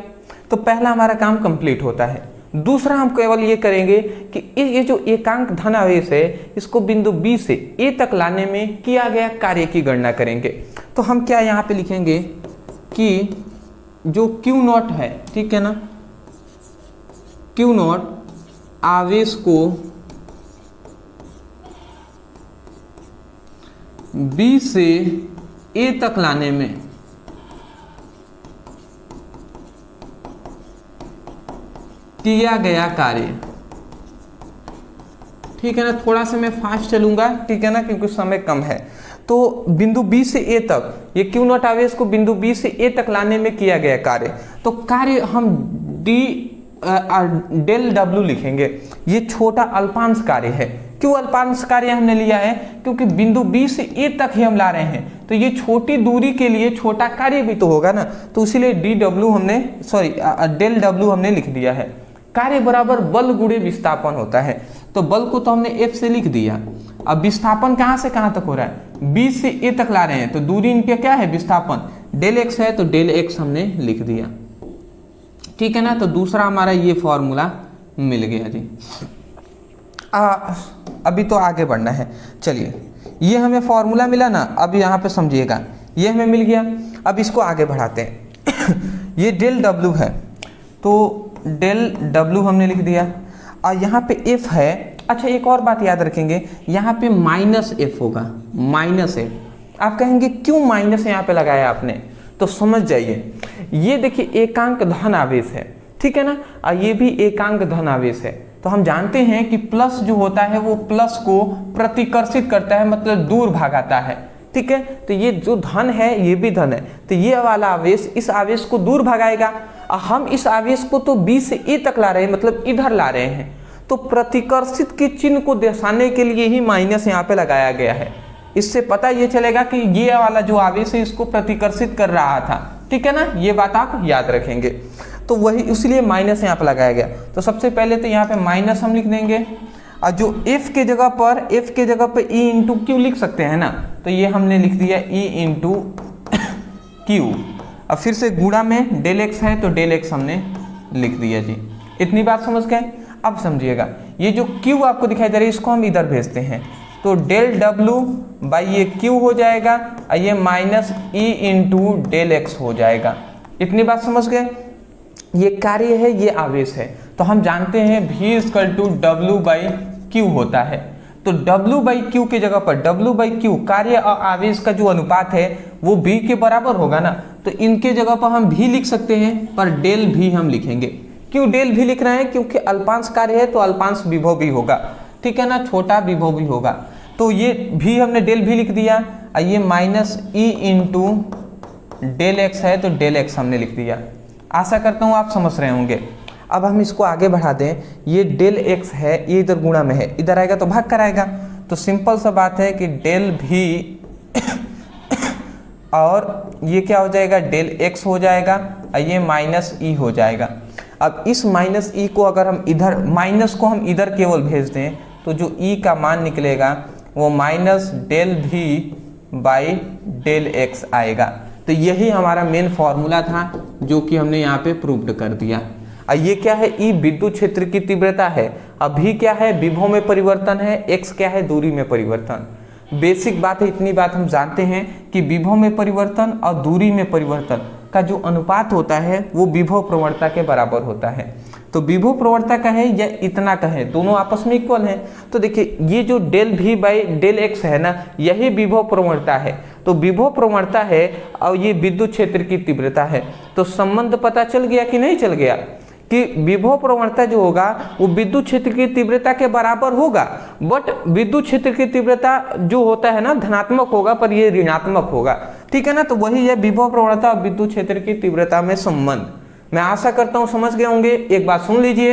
तो पहला हमारा काम कंप्लीट होता है। दूसरा हम केवल ये करेंगे कि ये जो एकांक धन आवेश है इसको बिंदु बी से ए तक लाने में किया गया कार्य की गणना करेंगे। तो हम क्या यहाँ पे लिखेंगे कि जो क्यू नॉट है, ठीक है ना, क्यू नॉट आवेश को बी से ए तक लाने में किया गया कार्य, ठीक है ना। थोड़ा सा मैं फास्ट चलूंगा, ठीक है ना, क्योंकि समय कम है। तो बिंदु बी से ए तक, ये क्यू नॉट आवेश को बिंदु बी से ए तक लाने में किया गया कार्य, तो कार्य हम डेल डब्ल्यू लिखेंगे। ये छोटा अल्पांश कार्य है। क्यों अल्पांश कार्य हमने लिया है? क्योंकि बिंदु बी से ए तक ही हम ला रहे हैं, तो ये छोटी दूरी के लिए छोटा कार्य भी तो होगा ना, तो इसीलिए डेल डब्ल्यू हमने लिख दिया है। कार्य बराबर बल गुणे विस्थापन होता है, तो बल को तो हमने एफ से लिख दिया। अब विस्थापन कहाँ से कहाँ तक हो रहा है? बी से ए तक ला रहे हैं, तो दूरी इनके क्या है? विस्थापन। डेल एक्स है तो डेल एक्स हमने लिख दिया, ठीक है ना। तो दूसरा हमारा ये फॉर्मूला मिल गया जी। अभी तो आगे बढ़ना है। चलिए, ये हमें फॉर्मूला मिला ना, अब यहाँ पे समझिएगा, ये हमें मिल गया। अब इसको आगे बढ़ाते हैं। ये डेल डब्ल्यू है, तो डेल डब्ल्यू हमने लिख दिया, और यहाँ पे एफ है। अच्छा, एक और बात याद रखेंगे, यहाँ पे माइनस एफ होगा, माइनस एफ। आप कहेंगे क्यों माइनस यहाँ पे लगाया आपने? तो समझ जाइए, ये देखिए एकांक धन आवेश है, ठीक है ना, और ये भी एकांक धन आवेश है। तो हम जानते हैं कि प्लस जो होता है वो प्लस को प्रतिकर्षित करता है, मतलब दूर भागाता है, ठीक है। तो ये जो धन है ये भी धन है, तो ये वाला आवेश इस आवेश को दूर भगाएगा, और हम इस आवेश को तो बी से ए तक ला रहे हैं, मतलब इधर ला रहे हैं, तो प्रतिकर्षित के चिन्ह को दर्शाने के लिए ही माइनस यहाँ पे लगाया गया है। इससे पता ये चलेगा कि ये वाला जो आवेश है इसको प्रतिकर्षित कर रहा था, ठीक है ना, ये बात आप याद रखेंगे। तो वही इसलिए माइनस यहाँ पे लगाया गया। तो सबसे पहले तो यहाँ पे माइनस हम लिख देंगे, और जो F के जगह पर E इंटू क्यू लिख सकते हैं ना, तो ये हमने लिख दिया E इंटू क्यू। अब फिर से गुणा में डेल एक्स है तो डेल एक्स हमने लिख दिया जी। इतनी बात समझ गए? अब समझिएगा, ये जो Q आपको दिखाई दे रहा है इसको हम इधर भेजते हैं, तो डेल डब्ल्यू बाई ये Q हो जाएगा, और ये minus E into del x हो जाएगा। इतनी बात समझ गए? ये कार्य है, ये आवेश है, तो हम जानते हैं V equal to W by q होता है। तो W बाई क्यू के जगह पर W बाई क्यू कार्य और आवेश का जो अनुपात है वो V के बराबर होगा ना, तो इनके जगह पर हम V लिख सकते हैं, पर डेल V हम लिखेंगे। क्यों डेल V लिख रहे हैं? क्योंकि अल्पांश कार्य है तो अल्पांश विभव भी होगा, ठीक है ना, छोटा विभव भी होगा। तो ये V हमने डेल V लिख दिया, और ये minus E into del x है तो डेल एक्स हमने लिख दिया। आशा करता हूँ आप समझ रहे होंगे। अब हम इसको आगे बढ़ा दें, ये डेल एक्स है, ये इधर गुणा में है, इधर आएगा तो भाग कर आएगा, तो सिंपल सा बात है कि डेल भी और ये क्या हो जाएगा? डेल एक्स हो जाएगा, और ये माइनस ई हो जाएगा। अब इस माइनस ई को अगर हम इधर, माइनस को हम इधर केवल भेज दें, तो जो ई का मान निकलेगा वो माइनस डेल भी बाई डेल एक्स आएगा। तो यही हमारा मेन फॉर्मूला था जो कि हमने यहाँ पे प्रूव्ड कर दिया। और ये क्या है? ई विद्युत क्षेत्र की तीव्रता है, अभी क्या है? विभव में परिवर्तन है, एक्स क्या है? दूरी में परिवर्तन। बेसिक बात है, इतनी बात हम जानते हैं कि विभव में परिवर्तन और दूरी में परिवर्तन का जो अनुपात होता है वो विभव प्रवणता के बराबर होता है। तो विभव प्रवणता का है या इतना का है, दोनों आपस में इक्वल हैं। तो देखिए ये जो डेल भी बाई डेल एक्स है ना, यही विभव प्रवणता है। तो विभव प्रवणता है और ये विद्युत क्षेत्र की तीव्रता है। तो संबंध पता चल गया कि नहीं चल गया कि विभव प्रवणता जो होगा वो विद्युत क्षेत्र की तीव्रता के बराबर होगा, बट विद्युत क्षेत्र की तीव्रता जो होता है ना धनात्मक होगा, पर ये ऋणात्मक होगा, ठीक है ना। तो वही है विभव प्रवणता और विद्युत क्षेत्र की तीव्रता में संबंध। मैं आशा करता हूं समझ गए होंगे। एक बात सुन लीजिए,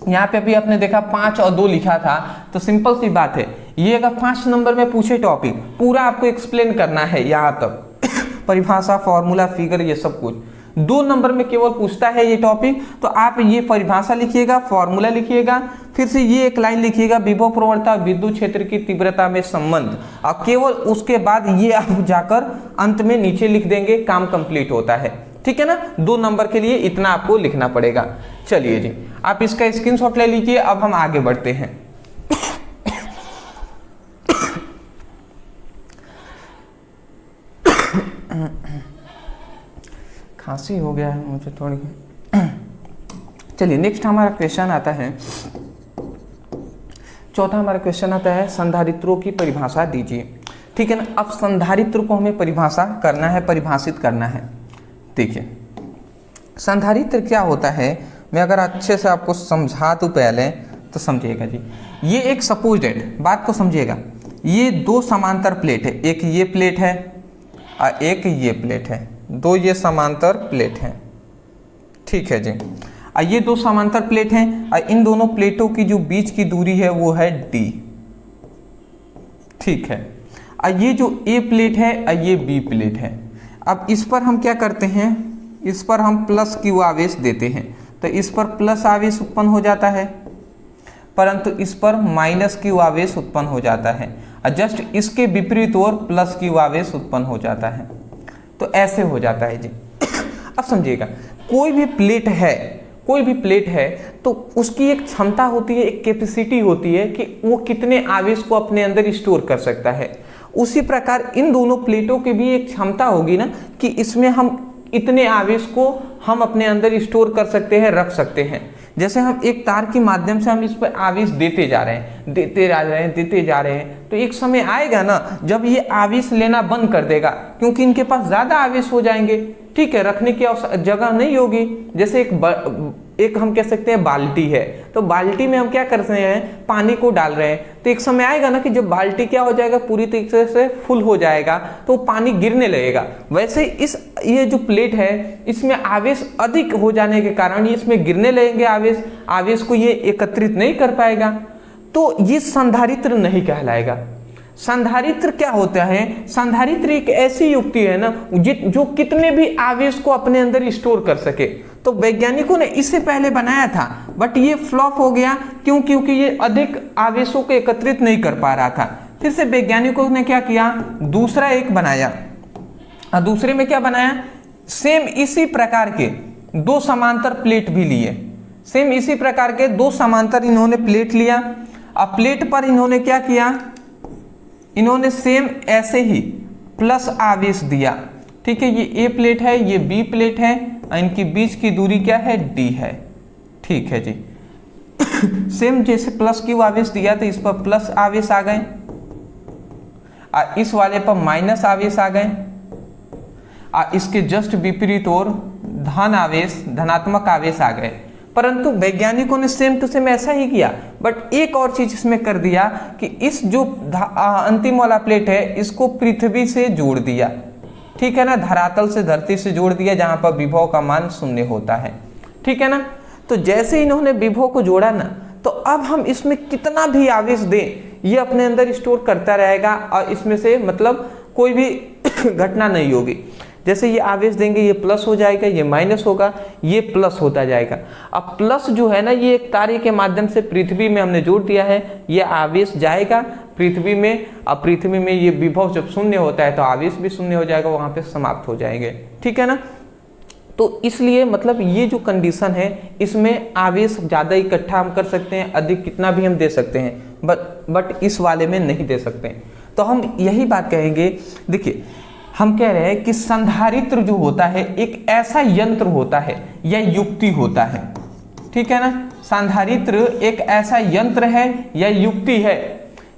यहाँ पे अभी आपने देखा 5 और 2 लिखा था, तो सिंपल सी बात है, ये अगर 5 नंबर में पूछे टॉपिक पूरा आपको एक्सप्लेन करना है यहाँ तक परिभाषा, फॉर्मूला, फिगर, ये सब कुछ। 2 नंबर में केवल पूछता है ये टॉपिक, तो आप ये परिभाषा लिखिएगा, फॉर्मूला लिखिएगा, फिर से ये एक लाइन लिखिएगा, विभव प्रवणता विद्युत क्षेत्र की तीव्रता में संबंध, और केवल उसके बाद ये आप जाकर अंत में नीचे लिख देंगे, काम कंप्लीट होता है। ठीक है ना। 2 नंबर के लिए इतना आपको लिखना पड़ेगा। चलिए जी, आप इसका स्क्रीनशॉट ले लीजिए। अब हम आगे बढ़ते हैं। खांसी हो गया है मुझे थोड़ी। चलिए नेक्स्ट हमारा क्वेश्चन आता है, चौथा हमारा क्वेश्चन आता है संधारित्रों की परिभाषा दीजिए। ठीक है ना। अब संधारित्र को हमें परिभाषा करना है, परिभाषित करना है। देखिए संधारित्र क्या होता है, मैं अगर अच्छे से आपको समझा दूं पहले तो समझिएगा जी। ये एक सपोज्ड बात को समझिएगा, ये 2 समांतर प्लेट है, एक ये प्लेट है और एक ये प्लेट है, 2 ये समांतर प्लेट है। ठीक है जी। और ये 2 समांतर प्लेट हैं और इन दोनों प्लेटों की जो बीच की दूरी है वो है d। ठीक है। और ये जो A प्लेट है और ये B प्लेट है। अब इस पर हम क्या करते हैं, इस पर हम प्लस Q आवेश देते हैं, तो इस पर प्लस आवेश उत्पन्न हो जाता है, परंतु इस पर माइनस Q आवेश उत्पन्न हो जाता है। और जस्ट इसके विपरीत ओर प्लस Q आवेश उत्पन्न हो जाता है। तो ऐसे हो जाता है जी। अब समझिएगा, कोई भी प्लेट है तो उसकी एक क्षमता होती है, एक कैपेसिटी होती है कि वो कितने आवेश को अपने अंदर स्टोर कर सकता है। उसी प्रकार इन दोनों प्लेटों की भी एक क्षमता होगी ना कि इसमें हम इतने आवेश को हम अपने अंदर स्टोर कर सकते हैं, रख सकते हैं। जैसे हम एक तार के माध्यम से हम इस पर आवेश देते जा रहे हैं, तो एक समय आएगा ना जब ये आवेश लेना बंद कर देगा, क्योंकि इनके पास ज्यादा आवेश हो जाएंगे। ठीक है, रखने की जगह नहीं होगी। जैसे एक हम कह सकते हैं बाल्टी है, तो बाल्टी में हम क्या कर रहे हैं, पानी को डाल रहे हैं, तो एक समय आएगा ना कि जब बाल्टी क्या हो जाएगा, पूरी तरीके से फुल हो जाएगा, तो पानी गिरने लगेगा। वैसे ये जो प्लेट है इसमें आवेश अधिक हो जाने के कारण ये इसमें गिरने लगेंगे आवेश को ये एकत्रित नहीं कर पाएगा, तो ये संधारित्र नहीं कहलाएगा। संधारित्र क्या होता है, संधारित्र एक ऐसी युक्ति है ना जो कितने भी आवेश को अपने अंदर स्टोर कर सके। तो वैज्ञानिकों ने इससे पहले बनाया था, बट ये फ्लॉप हो गया। क्योंकि ये अधिक आवेशों को एकत्रित नहीं कर पा रहा था। फिर से वैज्ञानिकों ने क्या किया, दूसरा एक बनाया। और दूसरे में क्या बनाया, सेम इसी प्रकार के 2 समांतर प्लेट भी लिए। सेम इसी प्रकार के 2 समांतर इन्होंने प्लेट लिया। अब प्लेट पर इन्होंने क्या किया, इन्होंने सेम ऐसे ही प्लस आवेश दिया। ठीक है, ये A प्लेट है, ये B प्लेट है, और इनकी बीच की दूरी क्या है, D है। ठीक है जी। सेम जैसे प्लस Q आवेश दिया तो इस पर प्लस आवेश आ गए और इस वाले पर माइनस आवेश आ गए, और इसके जस्ट विपरीत ओर धनात्मक आवेश आ गए। परंतु वैज्ञानिकों ने सेम टू सेम ऐसा ही किया, बट एक और चीज इसमें कर दिया कि इस जो अंतिम वाला प्लेट है इसको पृथ्वी से जोड़ दिया। ठीक है ना, धरातल से, धरती से जोड़ दिया, जहां पर विभव का मान 0 होता है। ठीक है ना। तो जैसे इन्होंने विभव को जोड़ा ना, तो अब हम इसमें कितना भी आवेश दें ये अपने अंदर स्टोर करता रहेगा और इसमें से मतलब कोई भी घटना नहीं होगी। जैसे ये आवेश देंगे ये प्लस हो जाएगा, ये माइनस होगा, ये प्लस होता जाएगा। अब प्लस जो है ना ये एक तारे के माध्यम से पृथ्वी में हमने जोड़ दिया है, ये आवेश जाएगा पृथ्वी में। अब पृथ्वी में ये विभव जब 0 होता है तो आवेश भी 0 हो जाएगा, वहां पे समाप्त हो जाएंगे। ठीक है ना। तो इसलिए मतलब ये जो कंडीशन है इसमें आवेश ज़्यादा इकट्ठा हम कर सकते हैं, अधिक कितना भी हम दे सकते हैं, बट इस वाले में नहीं दे सकते। तो हम यही बात कहेंगे। देखिए हम कह रहे हैं कि संधारित्र जो होता है एक ऐसा यंत्र होता है या युक्ति होता है। ठीक है ना। संधारित्र एक ऐसा यंत्र है या युक्ति है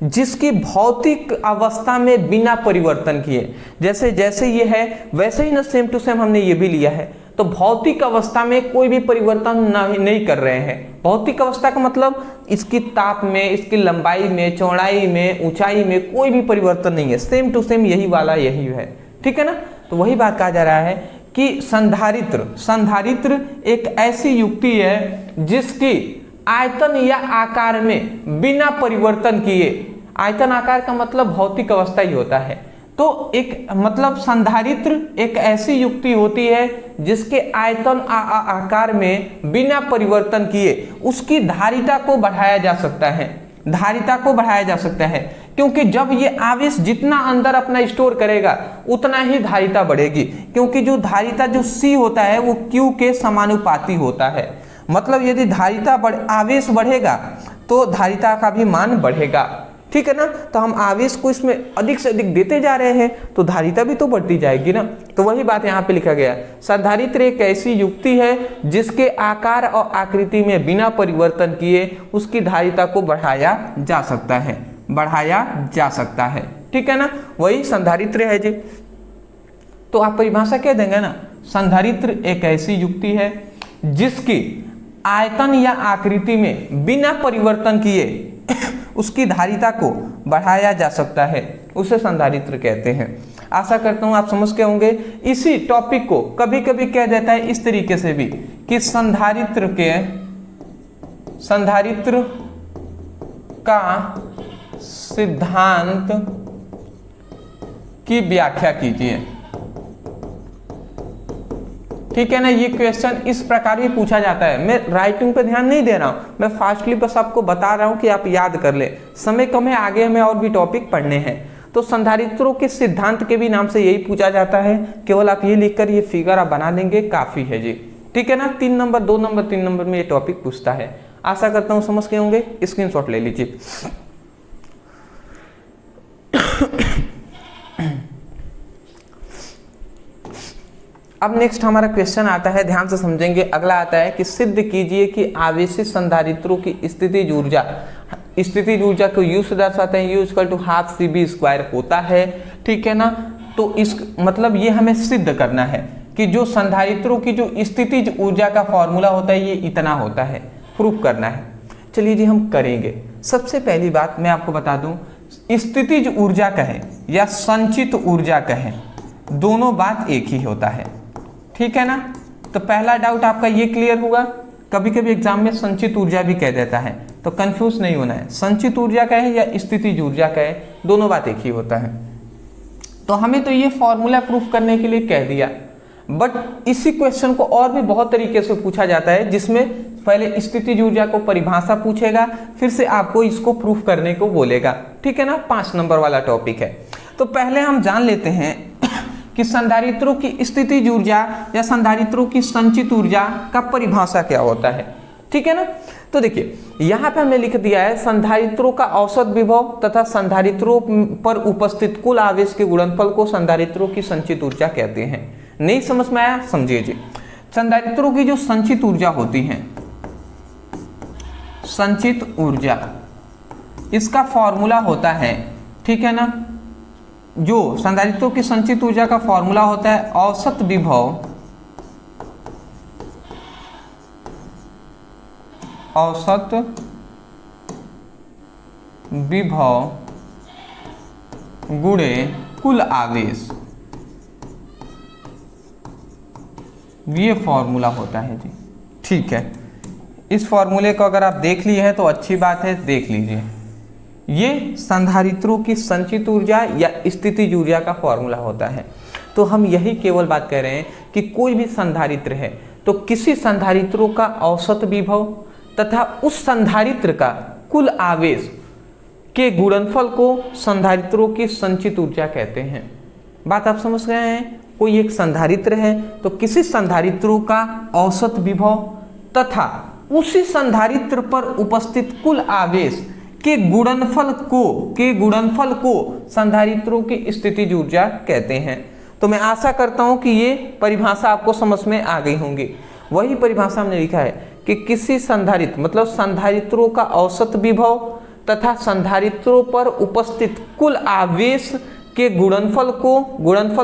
जिसकी भौतिक अवस्था में बिना परिवर्तन किए, जैसे ये है वैसे ही ना सेम टू सेम हमने ये भी लिया है। तो भौतिक अवस्था में कोई भी परिवर्तन नहीं कर रहे हैं। भौतिक अवस्था का मतलब इसकी ताप में, इसकी लंबाई में, चौड़ाई में, ऊंचाई में कोई भी परिवर्तन नहीं है। सेम टू सेम यही वाला यही है। ठीक है ना। तो वही बात कहा जा रहा है कि संधारित्र एक ऐसी युक्ति है जिसकी आयतन या आकार में बिना परिवर्तन किए, आयतन आकार का मतलब भौतिक अवस्था ही होता है। तो एक मतलब संधारित्र एक ऐसी युक्ति होती है जिसके आयतन आकार में बिना परिवर्तन किए उसकी धारिता को बढ़ाया जा सकता है। क्योंकि जब ये आवेश जितना अंदर अपना स्टोर करेगा उतना ही धारिता बढ़ेगी, क्योंकि जो धारिता जो C होता है वो Q के समानुपाती होता है। मतलब यदि धारिता आवेश बढ़ेगा तो धारिता का भी मान बढ़ेगा, ठीक है ना। तो हम आवेश को इसमें अधिक से अधिक देते जा रहे हैं तो धारिता भी तो बढ़ती जाएगी ना। तो वही बात यहाँ पे लिखा गया, संधारित्र एक ऐसी युक्ति है जिसके आकार और आकृति में बिना परिवर्तन किए उसकी धारिता को बढ़ाया जा सकता है, बढ़ाया जा सकता है, ठीक है ना। वही संधारित्र है जी। तो आप परिभाषा क्या देंगे ना, संधारित्र एक ऐसी युक्ति है जिसकी आयतन या आकृति में बिना परिवर्तन किए उसकी धारिता को बढ़ाया जा सकता है, उसे संधारित्र कहते हैं। आशा करता हूं आप समझ के होंगे। इसी टॉपिक को कभी कभी कह देता है इस तरीके से भी कि संधारित्र का सिद्धांत की व्याख्या कीजिए, ठीक है ना। ये क्वेश्चन इस प्रकार भी पूछा जाता है। मैं राइटिंग पे ध्यान नहीं दे रहा हूं, मैं फास्टली बस आपको बता रहा हूं कि आप याद कर ले, समय कम है, आगे हमें और भी टॉपिक पढ़ने हैं। तो संधारित्रों के सिद्धांत के भी नाम से यही पूछा जाता है। केवल आप ये लिखकर ये फिगर आप बना देंगे काफी है जी, ठीक है ना। 3 नंबर 2 नंबर 3 नंबर में ये टॉपिक पूछता है। आशा करता हूं समझ के होंगे, स्क्रीनशॉट ले लीजिए। अब नेक्स्ट हमारा क्वेश्चन आता है, ध्यान से समझेंगे। अगला आता है कि सिद्ध कीजिए कि आवेशित संधारित्रों की स्थितिज ऊर्जा को U से दर्शाते हैं, U = ½ CV² होता है, ठीक है ना। तो इस मतलब ये हमें सिद्ध करना है कि जो संधारित्रों की जो स्थितिज ऊर्जा का फॉर्मूला होता है ये इतना होता है, प्रूफ करना है। चलिए जी हम करेंगे। सबसे पहली बात मैं आपको बता दूं, स्थितिज ऊर्जा कहें या संचित ऊर्जा कहें, दोनों बात एक ही होता है, ठीक है ना। तो पहला डाउट आपका ये क्लियर हुआ। कभी कभी एग्जाम में संचित ऊर्जा भी कह देता है, तो कंफ्यूज नहीं होना है। संचित ऊर्जा का है या स्थितिज ऊर्जा का है, दोनों बात एक ही होता है। तो हमें तो ये फॉर्मूला प्रूफ करने के लिए कह दिया, बट इसी क्वेश्चन को और भी बहुत तरीके से पूछा जाता है, जिसमें पहले स्थितिज ऊर्जा को परिभाषा पूछेगा, फिर से आपको इसको प्रूफ करने को बोलेगा, ठीक है ना। 5 नंबर वाला टॉपिक है। तो पहले हम जान लेते हैं कि संधारित्रों की स्थितिज ऊर्जा या संधारित्रों की संचित ऊर्जा का परिभाषा क्या होता है, ठीक है ना। तो देखिए यहाँ पे हमने लिख दिया है, संधारित्रों का औसत विभव तथा संधारित्रों पर उपस्थित कुल आवेश के गुणनफल को संधारित्रों की संचित ऊर्जा कहते हैं। नहीं समझ में आया, समझिए जी। संधारित्रों की जो संचित ऊर्जा होती है, संचित ऊर्जा, इसका फॉर्मूला होता है, ठीक है ना। जो संधारित्रों की संचित ऊर्जा का फॉर्मूला होता है औसत विभव, औसत विभव गुणे कुल आवेश, ये फॉर्मूला होता है जी, ठीक है। इस फॉर्मूले को अगर आप देख लिए हैं तो अच्छी बात है, देख लीजिए। ये संधारित्रों की संचित ऊर्जा या स्थितिज ऊर्जा का फॉर्मूला होता है। तो हम यही केवल बात कह रहे हैं कि कोई भी संधारित्र है तो किसी संधारित्रों का औसत विभव तथा उस संधारित्र का कुल आवेश के गुणनफल को संधारित्रों की संचित ऊर्जा कहते हैं। बात आप समझ गए हैं। कोई एक संधारित्र है तो किसी संधारित्रों का औसत विभव तथा उसी संधारित्र पर उपस्थित कुल आवेश के गुणनफल को संधारित्रों की स्थितिज ऊर्जा कहते हैं। तो मैं आशा करता हूं कि ये परिभाषा आपको समझ में आ गई होंगी। वही परिभाषा हमने लिखा है कि किसी संधारित्र मतलब संधारित्रों का औसत विभव तथा संधारित्रों पर उपस्थित कुल आवेश के गुणनफल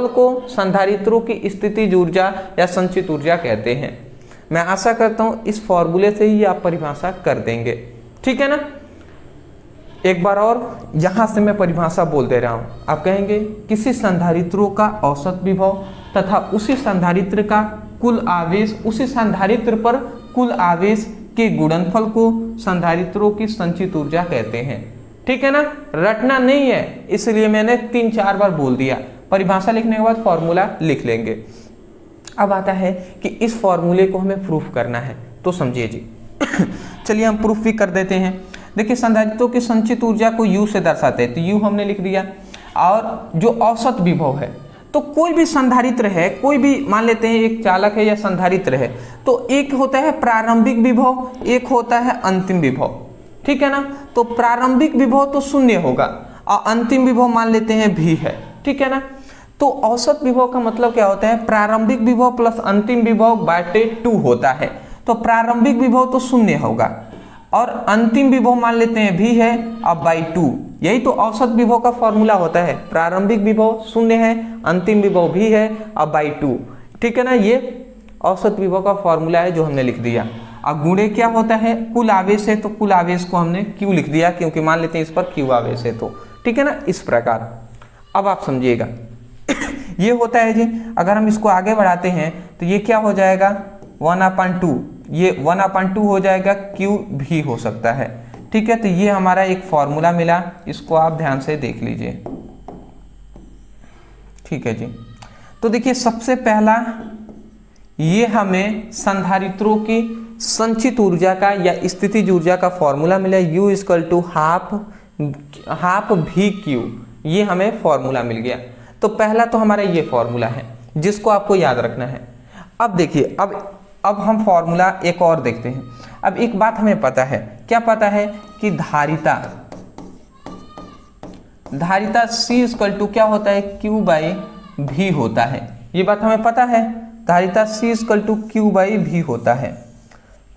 को संधारित्रों की स्थितिज ऊर्जा या संचित ऊर्जा कहते हैं। मैं आशा करता हूं इस फॉर्मूले से ही आप परिभाषा कर देंगे, ठीक है ना। एक बार और यहां से मैं परिभाषा बोल दे रहा हूं, आप कहेंगे किसी संधारित्रों का औसत विभव तथा उसी संधारित्र का कुल आवेश, उसी संधारित्र पर कुल आवेश के गुणनफल को संधारित्रों की संचित ऊर्जा कहते हैं, ठीक है ना। रटना नहीं है, इसलिए मैंने 3-4 बार बोल दिया। परिभाषा लिखने के बाद फॉर्मूला लिख लेंगे। अब आता है कि इस फॉर्मूले को हमें प्रूफ करना है, तो समझिए जी। चलिए हम प्रूफ भी कर देते हैं। देखिए संधारित्रों की संचित ऊर्जा को U से दर्शाते हैं, तो U हमने लिख दिया। और जो औसत विभव है, तो कोई भी संधारित्र है, कोई भी मान लेते हैं एक चालक है या संधारित्र है, तो एक होता है प्रारंभिक विभव, एक होता है अंतिम विभव, ठीक है ना। तो प्रारंभिक विभव तो 0 होगा और अंतिम विभव मान लेते हैं V है, ठीक है ना। तो औसत विभव का मतलब क्या होता है, प्रारंभिक विभव प्लस अंतिम विभव बाटे 2 होता है। तो प्रारंभिक विभव तो 0 होगा और अंतिम विभव मान लेते हैं V है अब बाई 2, यही तो औसत विभव का फॉर्मूला होता है। प्रारंभिक विभव 0 है, अंतिम विभव V है अब बाई 2, ठीक है ना। ये औसत विभव का फॉर्मूला है जो हमने लिख दिया। अब गुणे क्या होता है, कुल आवेश है, तो कुल आवेश को हमने Q लिख दिया क्योंकि मान लेते हैं इस पर Q आवेश है, तो ठीक है ना, इस प्रकार। अब आप समझिएगा ये होता है जी, अगर हम इसको आगे बढ़ाते हैं तो ये क्या हो जाएगा 1/2, ये 1/2 हो जाएगा, Q भी हो सकता है, ठीक है। तो ये हमारा एक फॉर्मूला मिला, इसको आप ध्यान से देख लीजिए, ठीक है जी। तो देखिए सबसे पहला ये हमें संधारित्रों की संचित ऊर्जा का या स्थितिज ऊर्जा का फॉर्मूला मिला, U = हाफ VQ, ये हमें फॉर्मूला मिल गया। तो पहला तो हमारा ये फॉर्मूला है जिसको आपको याद रखना है। अब देखिए अब हम फॉर्मूला एक और देखते हैं। अब एक बात हमें पता है, क्या पता है कि धारिता C = क्या होता है, Q/V होता है, ये बात हमें पता है। धारिता C = Q/V होता है,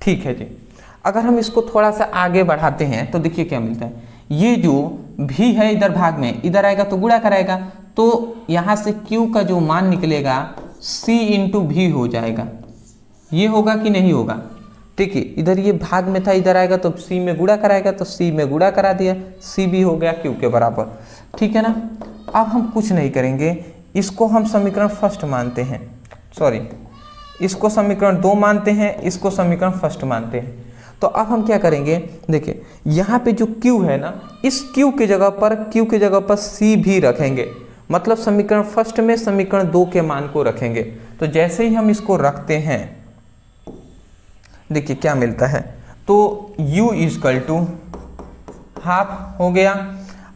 ठीक है जी। अगर हम इसको थोड़ा सा आगे बढ़ाते हैं तो देखिए क्या मिलता है, ये जो V है इधर भाग में, इधर आएगा तो गुणा कराएगा, तो यहाँ से Q का जो मान निकलेगा C × V हो जाएगा। ये होगा कि नहीं होगा, ठीक है। इधर ये भाग में था, इधर आएगा तो C में गुणा कराएगा, तो C में गुणा करा दिया, C भी हो गया Q के बराबर, ठीक है ना। अब हम कुछ नहीं करेंगे, इसको हम समीकरण फर्स्ट मानते हैं, सॉरी इसको समीकरण 2 मानते हैं, इसको समीकरण फर्स्ट मानते हैं। तो अब हम क्या करेंगे, देखिए यहाँ पे जो Q है ना, इस Q की जगह पर C भी रखेंगे, मतलब समीकरण फर्स्ट में समीकरण 2 के मान को रखेंगे। तो जैसे ही हम इसको रखते हैं देखिए क्या मिलता है, तो U = हाफ हो गया।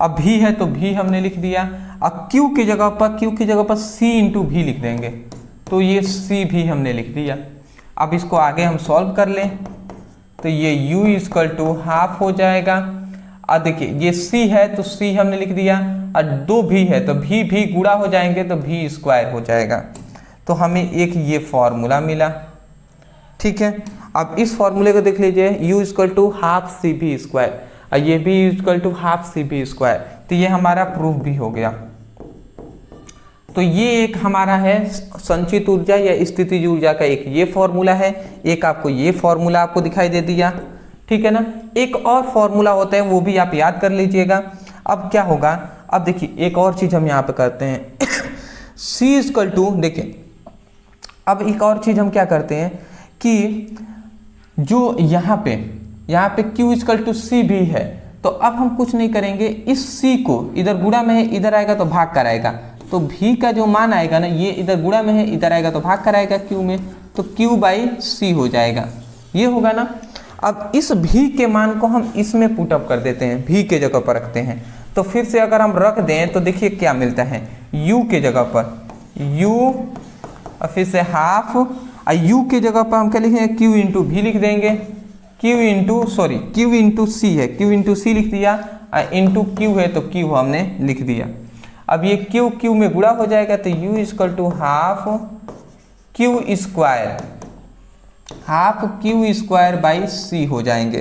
अब V है तो V हमने लिख दिया, अब Q की जगह पर C × V लिख देंगे, तो ये C भी हमने लिख दिया। अब इसको आगे हम सॉल्व कर लें तो ये U = हाफ हो जाएगा। अब देखिए ये C है तो C हमने लिख दिया, और 2 V है तो भी गुणा हो जाएंगे तो V² हो जाएगा। तो हमें एक ये फॉर्मूला मिला, ठीक है। अब इस फॉर्मूले को देख लीजिए, U = हाफ CV², और ये भी U = हाफ CV², तो ये हमारा प्रूफ भी हो गया। तो ये एक हमारा है संचित ऊर्जा या स्थितिज ऊर्जा का एक ये फॉर्मूला है, एक आपको ये फॉर्मूला आपको दिखाई दे दिया, ठीक है ना। एक और फॉर्मूला होता है, वो भी आप याद कर लीजिएगा। अब क्या होगा, अब देखिए एक और चीज हम यहाँ पे करते हैं C = देखिए अब एक और चीज हम क्या करते हैं कि जो यहाँ पे Q = C भी है, तो अब हम कुछ नहीं करेंगे, इस C को इधर गुणा में है, इधर आएगा तो भाग कराएगा, तो V का जो मान आएगा ना, ये इधर गुणा में है, इधर आएगा तो भाग कराएगा Q में, तो Q/C हो जाएगा, ये होगा ना। अब इस V के मान को हम इसमें पुटअप कर देते हैं, V के जगह पर रखते हैं, तो फिर से अगर हम रख दें तो देखिए क्या मिलता है, U के जगह पर U, और फिर से हाफ, और U के जगह पर हम क्या लिखेंगे, Q × V लिख देंगे, Q × C है, Q × C लिख दिया, और इंटू Q है तो Q हमने लिख दिया। अब ये Q में गुणा हो जाएगा, तो U = हाफ Q² हो जाएंगे।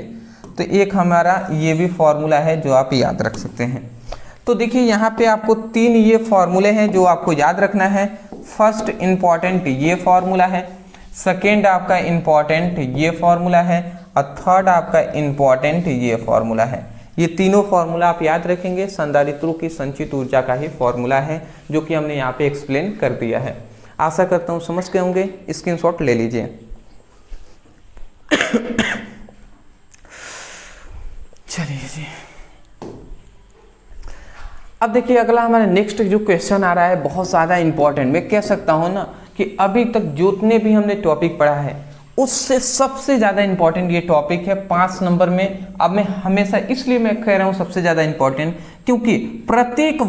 तो एक हमारा ये भी फॉर्मूला है जो आप याद रख सकते हैं। तो देखिए यहाँ पे आपको 3 ये फॉर्मूले हैं जो आपको याद रखना है। फर्स्ट इंपॉर्टेंट ये फॉर्मूला है, सेकेंड आपका इंपॉर्टेंट ये फॉर्मूला है, और थर्ड आपका इंपॉर्टेंट ये फॉर्मूला है। ये तीनों फॉर्मूला आप याद रखेंगे, संधारित्रों की संचित ऊर्जा का ही फॉर्मूला है जो कि हमने यहाँ पे एक्सप्लेन कर दिया है। आशा करता हूँ समझ गए होंगे, स्क्रीनशॉट ले लीजिए। चलिए जी, अब देखिए अगला हमारा नेक्स्ट जो क्वेश्चन आ रहा है बहुत ज़्यादा इंपॉर्टेंट। मैं कह सकता हूँ ना कि अभी तक जितने भी हमने टॉपिक पढ़ा है उससे सबसे ज़्यादा इंपॉर्टेंट ये टॉपिक है 5 नंबर में। अब मैं हमेशा इसलिए मैं कह रहा हूँ सबसे ज़्यादा इंपॉर्टेंट, क्योंकि प्रत्येक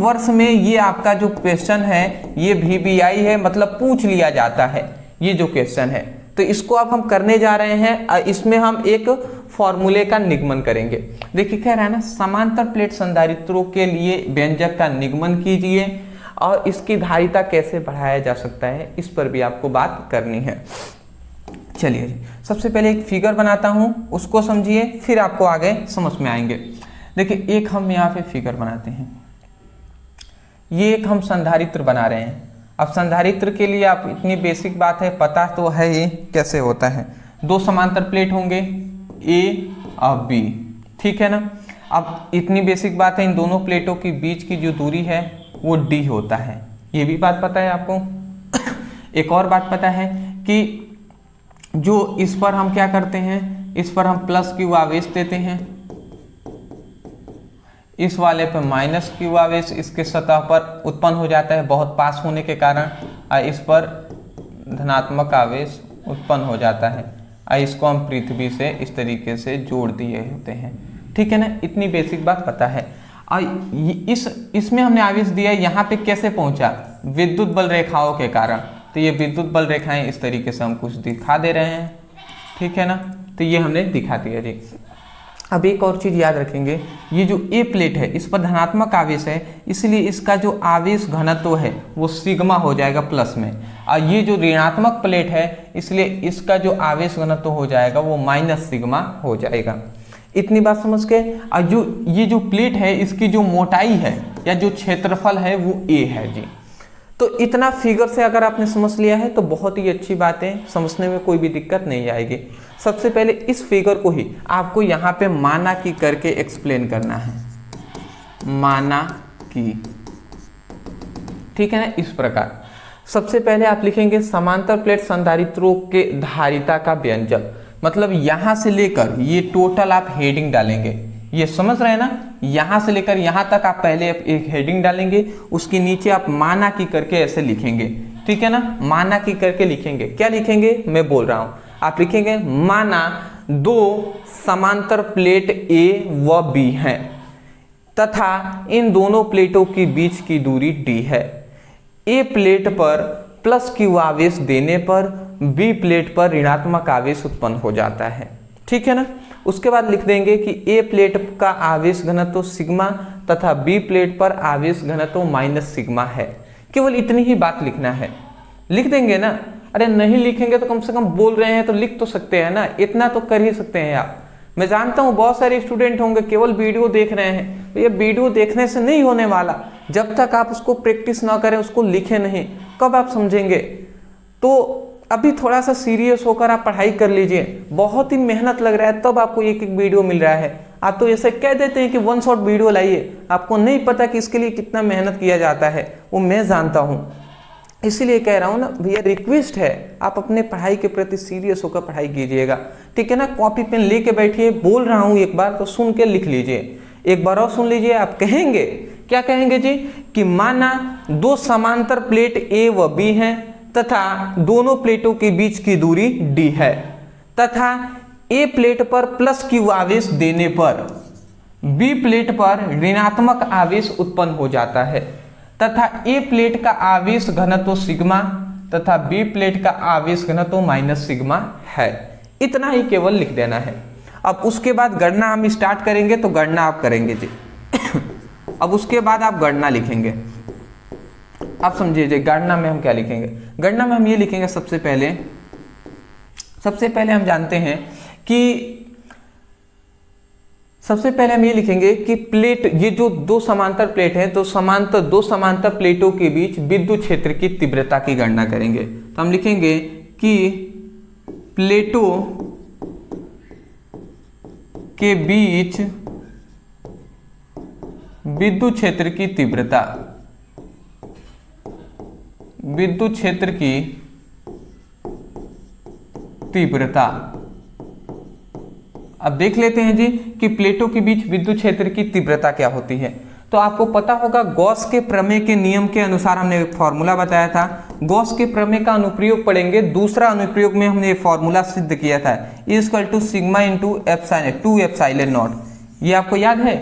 वर्ष में ये आपका जो क्वेश्चन है ये VBI है, मतलब पूछ लिया जाता है ये जो क्वेश्चन है। तो इसको अब हम करने जा रहे हैं। इसमें हम एक फॉर्मूले का निगमन करेंगे। देखिए कह रहा है ना, समांतर प्लेट संधारित्रों के लिए व्यंजक का निगमन कीजिए और इसकी धारिता कैसे बढ़ाया जा सकता है, इस पर भी आपको बात करनी है। चलिए जी, सबसे पहले एक फिगर बनाता हूं, उसको समझिए, फिर आपको आगे समझ में आएंगे। देखिए एक हम यहाँ पे फिगर बनाते हैं, ये एक हम संधारित्र बना रहे हैं। अब संधारित्र के लिए आप इतनी बेसिक बात है, पता तो है ये कैसे होता है। 2 समांतर प्लेट होंगे A और B, ठीक है ना। अब इतनी बेसिक बात है, इन दोनों प्लेटों के बीच की जो दूरी है वो D होता है, ये भी बात पता है आपको। एक और बात पता है कि जो इस पर हम क्या करते हैं, इस पर हम प्लस Q आवेश देते हैं, इस वाले पर माइनस Q आवेश इसके सतह पर उत्पन्न हो जाता है बहुत पास होने के कारण, और इस पर धनात्मक आवेश उत्पन्न हो जाता है, और इसको हम पृथ्वी से इस तरीके से जोड़ दिए होते हैं, ठीक है ना। इतनी बेसिक बात पता है। और इसमें हमने आवेश दिया, यहाँ पे कैसे पहुंचा, विद्युत बल रेखाओं के कारण। तो ये विद्युत बल रेखाएं इस तरीके से हम कुछ दिखा दे रहे हैं, ठीक है ना। तो ये हमने दिखा दिया जी। अब एक और चीज़ याद रखेंगे, ये जो A प्लेट है इस पर धनात्मक आवेश है, इसलिए इसका जो आवेश घनत्व है वो सिग्मा हो जाएगा प्लस में, और ये जो ऋणात्मक प्लेट है इसलिए इसका जो आवेश घनत्व हो जाएगा वो माइनस सिग्मा हो जाएगा। इतनी बात समझ के, और जो ये जो प्लेट है इसकी जो मोटाई है या जो क्षेत्रफल है वो A है जी। तो इतना फिगर से अगर आपने समझ लिया है तो बहुत ही अच्छी बात है, समझने में कोई भी दिक्कत नहीं आएगी। सबसे पहले इस फिगर को ही आपको यहाँ पे माना की करके एक्सप्लेन करना है, माना की, ठीक है ना। इस प्रकार सबसे पहले आप लिखेंगे समांतर प्लेट संधारित्रों के धारिता का व्यंजक, मतलब यहां से लेकर ये टोटल आप हेडिंग डालेंगे, ये समझ रहे हैं ना। यहां से लेकर यहां तक आप पहले एक हेडिंग डालेंगे, उसके नीचे आप माना की करके ऐसे लिखेंगे, ठीक है ना। माना की करके लिखेंगे, क्या लिखेंगे मैं बोल रहा हूं, आप लिखेंगे माना 2 समांतर प्लेट A व B हैं तथा इन दोनों प्लेटों के बीच की दूरी D है। A प्लेट पर प्लस Q आवेश देने पर B प्लेट पर ऋणात्मक आवेश उत्पन्न हो जाता है, ठीक है ना। उसके बाद लिख देंगे कि A प्लेट का आवेश घनत्व सिग्मा तथा B प्लेट पर आवेश घनत्व माइनस सिग्मा है। केवल इतनी ही बात लिखना है, लिख देंगे ना। अरे नहीं लिखेंगे तो कम से कम बोल रहे हैं तो लिख तो सकते हैं ना, इतना तो कर ही सकते हैं आप। मैं जानता हूँ बहुत सारे स्टूडेंट होंगे केवल वीडियो देख रहे हैं, तो ये वीडियो देखने से नहीं होने वाला, जब तक आप उसको प्रैक्टिस ना करें, उसको लिखे नहीं, कब आप समझेंगे। तो अभी थोड़ा सा सीरियस होकर आप पढ़ाई कर लीजिए, बहुत ही मेहनत लग रहा है तब आपको एक एक वीडियो मिल रहा है। आप तो ऐसे कह देते हैं कि 1 शॉट वीडियो लाइए, आपको नहीं पता कि इसके लिए कितना मेहनत किया जाता है, वो मैं जानता हूँ। इसीलिए कह रहा हूँ ना भैया, रिक्वेस्ट है आप अपने पढ़ाई के प्रति सीरियस होकर पढ़ाई कीजिएगा, ठीक है ना। कॉपी पेन लेके बैठिए, बोल रहा हूँ एक बार तो सुन के लिख लीजिए, एक बार और सुन लीजिए। आप कहेंगे, क्या कहेंगे जी, कि माना 2 समांतर प्लेट A व B हैं तथा दोनों प्लेटों के बीच की दूरी D है तथा A प्लेट पर प्लस Q आवेश देने पर B प्लेट पर ऋणात्मक आवेश उत्पन्न हो जाता है तथा A प्लेट का आवेश घनत्व सिग्मा तथा B प्लेट का आवेश घनत्व माइनस सिग्मा है। इतना ही केवल लिख देना है। अब उसके बाद गणना हम स्टार्ट करेंगे, तो गणना आप करेंगे जी। अब उसके बाद आप गणना लिखेंगे, आप समझिए गणना में हम क्या लिखेंगे। गणना में हम ये लिखेंगे, सबसे पहले हम जानते हैं कि सबसे पहले हम ये लिखेंगे कि प्लेट, ये जो 2 समांतर प्लेट है तो 2 समांतर प्लेटों के बीच विद्युत क्षेत्र की तीव्रता की गणना करेंगे। तो हम लिखेंगे कि प्लेटों के बीच विद्युत क्षेत्र की तीव्रता, विद्युत क्षेत्र की तीव्रता। अब देख लेते हैं जी कि प्लेटों के बीच विद्युत क्षेत्र की तीव्रता क्या होती है। तो आपको पता होगा गॉस के प्रमेय के नियम के अनुसार हमने एक फॉर्मूला बताया था। गॉस के प्रमेय का अनुप्रयोग पढ़ेंगे, दूसरा अनुप्रयोग में हमने फॉर्मूला सिद्ध किया था, E equal to sigma into two epsilon naught. ये आपको याद है,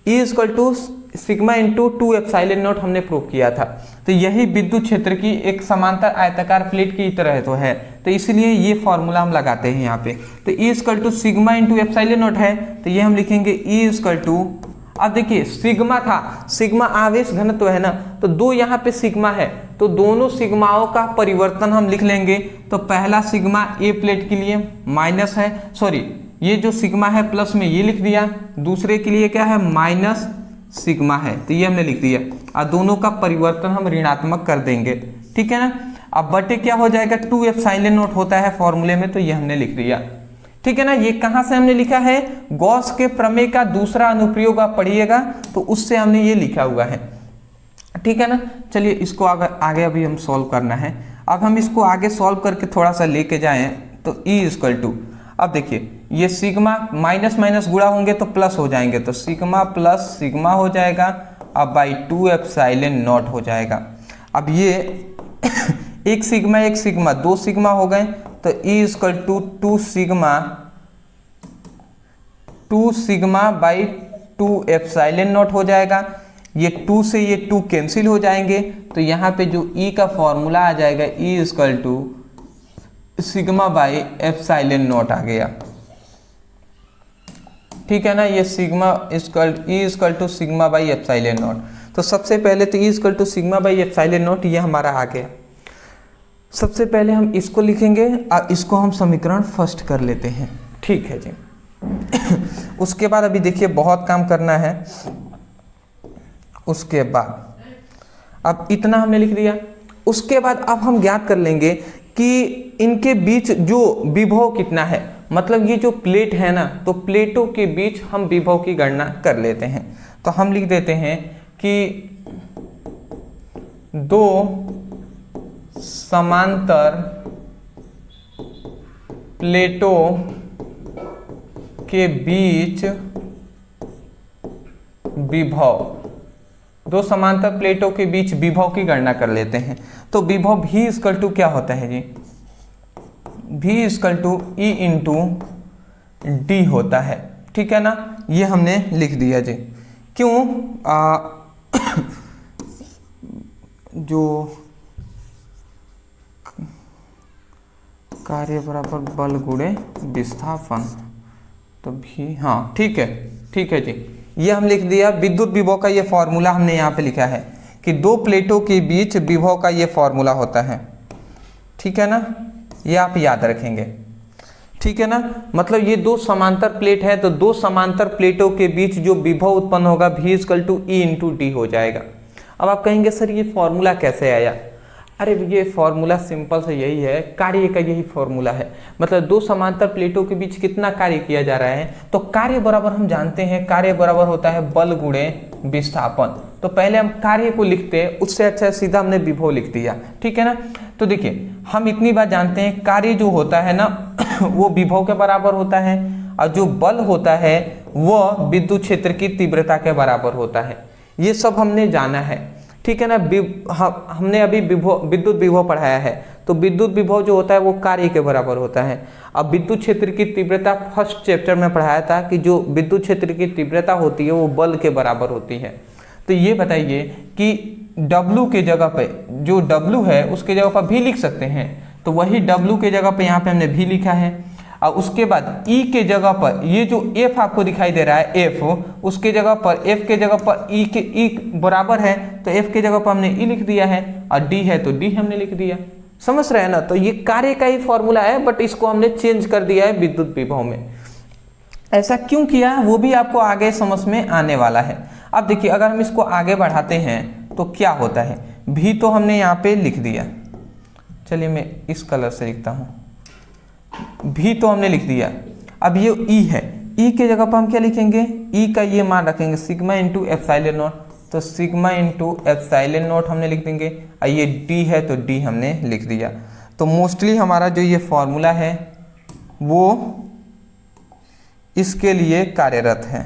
E equal to sigma into two epsilon naught हमने प्रूव किया था। तो यही विद्युत क्षेत्र की एक समांतर आयताकार प्लेट की तरह तो है, तो इसलिए ये फॉर्मूला हम लगाते हैं यहाँ पे। तो E equal to sigma into epsilon naught है, तो ये हम लिखेंगे E इक्वल टू, अब देखिए सिग्मा था, सिग्मा आवेश घनत्व है ना, तो दो यहाँ पे सिग्मा है, तो दोनों सिग्माओं का परिवर्तन हम लिख लेंगे। तो पहला सिग्मा ए प्लेट के लिए माइनस है, सॉरी ये जो सिग्मा है प्लस में ये लिख दिया, दूसरे के लिए क्या है माइनस सिग्मा है, तो ये हमने लिख दिया, और दोनों का परिवर्तन हम ऋणात्मक कर देंगे, ठीक है ना। अब बटे क्या हो जाएगा, 2 एप्सिलॉन नॉट होता है फॉर्मूले में, तो ये हमने लिख दिया, ठीक है ना। ये कहाँ से हमने लिखा है, गॉस के प्रमेय का दूसरा अनुप्रयोग आप पढ़िएगा तो उससे हमने ये लिखा हुआ है, ठीक है ना। चलिए इसको आगे अभी हम सॉल्व करना है। अब हम इसको आगे सॉल्व करके थोड़ा सा लेके जाएं तो E इक्वल टू, अब देखिए ये सिग्मा माइनस माइनस गुणा होंगे तो प्लस हो जाएंगे, तो सिग्मा प्लस सिग्मा हो जाएगा, अब बाई 2 एप्सिलॉन नॉट हो जाएगा। अब ये एक सिग्मा दो सिग्मा हो गए, तो E equal to 2 sigma by 2 epsilon naught हो जाएगा। ये 2 से ये 2 कैंसिल हो जाएंगे, तो यहाँ पे जो E का फॉर्मूला आ जाएगा E equal to sigma by epsilon naught आ गया, ठीक है ना। ये sigma E equal to sigma by epsilon naught. तो सबसे पहले तो E equal to sigma by epsilon naught ये हमारा आ गया। सबसे पहले हम इसको लिखेंगे और इसको हम समीकरण फर्स्ट कर लेते हैं, ठीक है जी। उसके बाद अभी देखिए बहुत काम करना है। उसके बाद अब इतना हमने लिख दिया, उसके बाद अब हम ज्ञात कर लेंगे कि इनके बीच जो विभव कितना है, मतलब ये जो प्लेट है ना, तो प्लेटों के बीच हम विभव की गणना कर लेते हैं। तो हम लिख देते हैं कि दो समांतर प्लेटों के बीच विभव, दो समांतर प्लेटों के बीच विभव की गणना कर लेते हैं। तो विभव V इक्वल टू क्या होता है जी, V equal to E into d होता है, ठीक है ना। ये हमने लिख दिया जी। क्यों, जो कार्य बराबर बल गुणे विस्थापन, तो भी हाँ ठीक है जी। ये हम लिख दिया। विद्युत विभव का ये फॉर्मूला हमने यहाँ पे लिखा है कि दो प्लेटों के बीच विभव का ये फॉर्मूला होता है, ठीक है ना। ये आप याद रखेंगे, ठीक है ना। मतलब ये दो समांतर प्लेट है, तो दो समांतर प्लेटों के बीच जो विभव उत्पन्न होगा V equal to E into d हो जाएगा। अब आप कहेंगे सर ये फॉर्मूला कैसे आया, अरे ये फॉर्मूला सिंपल से यही है, कार्य का यही फॉर्मूला है। मतलब दो समांतर प्लेटों के बीच कितना कार्य किया जा रहा है, तो कार्य बराबर हम जानते हैं, कार्य बराबर होता है बल गुणे विस्थापन। तो पहले हम कार्य को लिखते हैं, उससे अच्छा सीधा हमने विभव लिख दिया, ठीक है ना। तो देखिए हम इतनी बात जानते हैं, कार्य जो होता है ना वो विभव के बराबर होता है, और जो बल होता है वह विद्युत क्षेत्र की तीव्रता के बराबर होता है। ये सब हमने जाना है, ठीक है ना। हमने अभी विद्युत विभव पढ़ाया है, तो विद्युत विभव जो होता है वो कार्य के बराबर होता है। अब विद्युत क्षेत्र की तीव्रता फर्स्ट चैप्टर में पढ़ाया था कि जो विद्युत क्षेत्र की तीव्रता होती है वो बल के बराबर होती है। तो ये बताइए कि W के जगह पे जो W है उसके जगह पर भी लिख सकते हैं, तो वही W के जगह पे यहाँ पे हमने भी लिखा है। और उसके बाद E के जगह पर ये जो F आपको दिखाई दे रहा है F, उसके जगह पर F के जगह पर E बराबर है, तो F के जगह पर हमने E लिख दिया है, और D है तो D हमने लिख दिया। समझ रहे हैं ना। तो ये कार्य का ही फॉर्मूला है, बट इसको हमने चेंज कर दिया है विद्युत विभव में। ऐसा क्यों किया है वो भी आपको आगे समझ में आने वाला है। अब देखिए अगर हम इसको आगे बढ़ाते हैं तो क्या होता है, भी तो हमने यहाँ पे लिख दिया, चलिए मैं इस कलर से लिखता हूँ, भी तो हमने लिख दिया। अब ये E है, E के जगह पर हम क्या लिखेंगे, E का ये मान रखेंगे सिग्मा इंटू एप्सिलॉन नॉट, तो सिग्मा इंटू एप्सिलॉन नॉट हमने लिख देंगे, और ये D है तो D हमने लिख दिया। तो मोस्टली हमारा जो ये फॉर्मूला है वो इसके लिए कार्यरत है,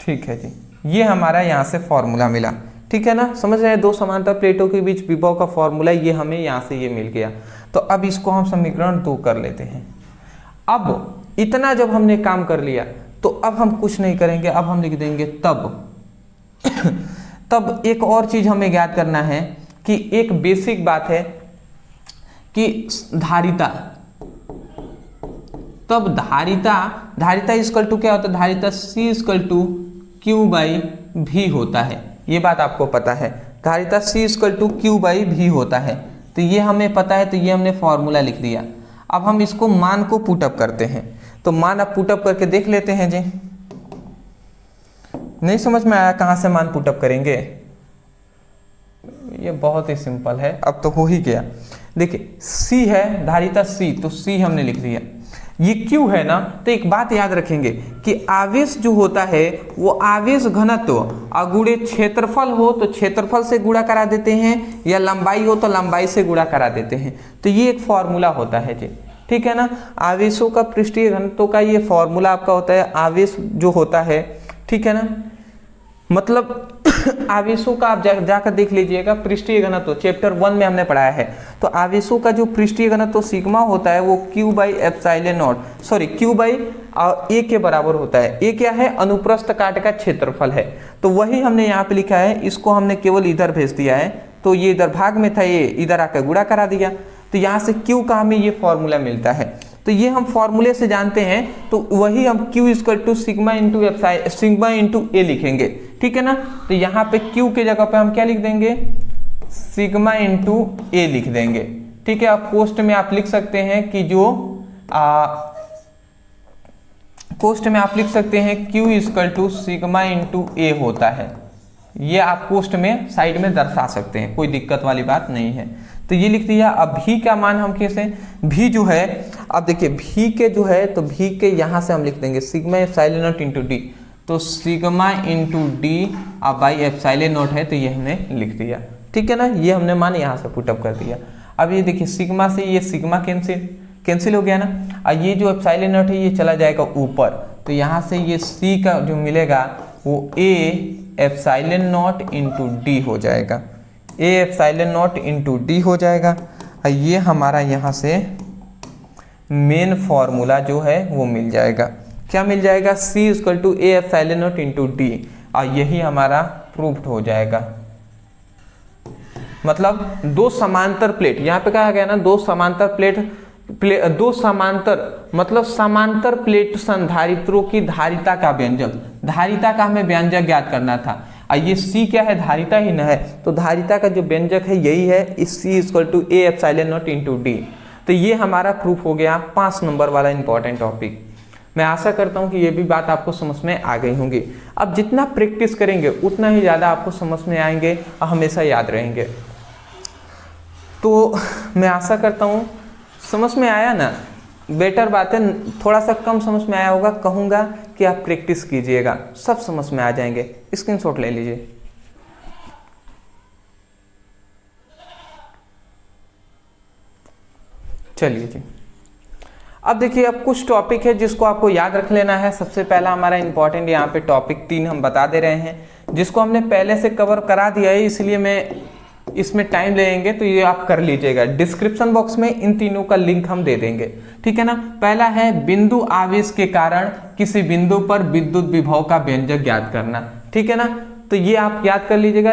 ठीक है जी, ये हमारा यहाँ से फॉर्मूला मिला, ठीक है ना, समझ रहे हैं, दो समांतर प्लेटों के बीच विभव का फॉर्मूला ये हमें यहाँ से ये मिल गया। तो अब इसको हम समीकरण 2 कर लेते हैं। अब इतना जब हमने काम कर लिया तो अब हम कुछ नहीं करेंगे, अब हम लिख देंगे तब तब एक और चीज हमें ज्ञात करना है कि एक बेसिक बात है कि धारिता, तब धारिता इक्वल टू क्या होता है, धारिता C इक्वल टू Q/V होता है, ये बात आपको पता है, धारिता C इक्वल टू Q/V होता है। तो ये हमें पता है, तो ये हमने फॉर्मूला लिख दिया। अब हम इसको मान को पुटअप करते हैं, तो मान अब पुटअप करके देख लेते हैं जी। नहीं समझ में आया कहाँ से मान पुटअप करेंगे, ये बहुत ही सिंपल है, अब तो हो ही गया। देखिए C है, धारिता C, तो C हमने लिख दिया, ये Q है ना, तो एक बात याद रखेंगे कि आवेश जो होता है वो आवेश घनत्व अगुणे क्षेत्रफल हो तो क्षेत्रफल से गुणा करा देते हैं, या लंबाई हो तो लंबाई से गुणा करा देते हैं। तो ये एक फॉर्मूला होता है जी, ठीक है ना। आवेशों का पृष्ठीय घनत्व का ये फॉर्मूला आपका होता है, आवेश जो होता है, ठीक है ना, मतलब आवेशों का आप जाकर देख लीजिएगा, पृष्ठीय घनत्व चैप्टर 1 में हमने पढ़ाया है। तो आवेशों का जो पृष्ठीय घनत्व सिग्मा होता है वो Q/A के बराबर होता है। ए क्या है, अनुप्रस्थ काट का क्षेत्रफल है, तो वही हमने यहाँ पे लिखा है, इसको हमने केवल इधर भेज दिया है, तो ये इधर भाग में था, ये इधर आकर गुणा करा दिया, तो यहाँ से Q का हमें ये फॉर्मूला मिलता है। तो ये हम फॉर्मूले से जानते हैं, तो वही हम Q equal to sigma into A लिखेंगे, ठीक है ना। तो यहाँ पे Q के जगह पे हम क्या लिख देंगे, सिग्मा इंटू A लिख देंगे, ठीक है। अब कोष्ठ में आप लिख सकते हैं कि जो कोष्ठ में आप लिख सकते हैं Q equal to sigma into A होता है, ये आप कोष्ठ में साइड में दर्शा सकते हैं, कोई दिक्कत वाली बात नहीं है। तो ये लिख दिया। अब भी का मान हम कैसे, भी जो है, अब देखिए भी के जो है, तो भी के यहाँ से हम लिख देंगे sigma epsilon naught into D, तो सिग्मा इंटू डी अब बाई एप्सिलॉन नॉट है, तो ये हमने लिख दिया, ठीक है ना। ये हमने मान यहाँ से पुटअप कर दिया। अब ये देखिए सिग्मा से ये सिग्मा कैंसिल हो गया ना, और ये जो एप्सिलॉन नॉट है ये चला जाएगा ऊपर, तो यहाँ से ये सी का जो मिलेगा वो ए एप्सिलॉन नॉट इंटू डी हो जाएगा, ए एप्सिलॉन नॉट इंटू डी हो जाएगा। और ये हमारा यहाँ से मेन फॉर्मूला जो है वो मिल जाएगा, क्या मिल जाएगा, C equal to A epsilon naught into D, और यही हमारा प्रूव्ड हो जाएगा। मतलब दो समांतर प्लेट, यहाँ पे कहा गया ना, दो समांतर मतलब समांतर प्लेट संधारित्रों की धारिता का व्यंजक, धारिता का हमें व्यंजक ज्ञात करना था। ये C क्या है, धारिता ही न है, तो धारिता का जो व्यंजक है यही है, इस C equal to A epsilon naught into D. तो ये हमारा प्रूफ हो गया 5 नंबर वाला इंपॉर्टेंट टॉपिक। मैं आशा करता हूँ कि ये भी बात आपको समझ में आ गई होंगी। अब जितना प्रैक्टिस करेंगे उतना ही ज़्यादा आपको समझ में आएंगे और हमेशा याद रहेंगे। तो मैं आशा करता हूँ समझ में आया ना, बेटर बात है। थोड़ा सा कम समझ में आया होगा, कहूँगा कि आप प्रैक्टिस कीजिएगा, सब समझ में आ जाएंगे। स्क्रीनशॉट ले लीजिए। चलिए जी, अब देखिए, अब कुछ टॉपिक है जिसको आपको याद रख लेना है। सबसे पहला हमारा इंपॉर्टेंट यहाँ पे टॉपिक 3 हम बता दे रहे हैं, जिसको हमने पहले से कवर करा दिया है, इसलिए मैं इसमें टाइम लेंगे, तो ये आप कर लीजिएगा। डिस्क्रिप्शन बॉक्स में इन तीनों का लिंक हम दे देंगे, ठीक है ना। पहला है बिंदु आवेश के कारण किसी बिंदु पर विद्युत विभव का व्यंजक ज्ञात करना, ठीक है ना। तो ये आप याद कर लीजिएगा,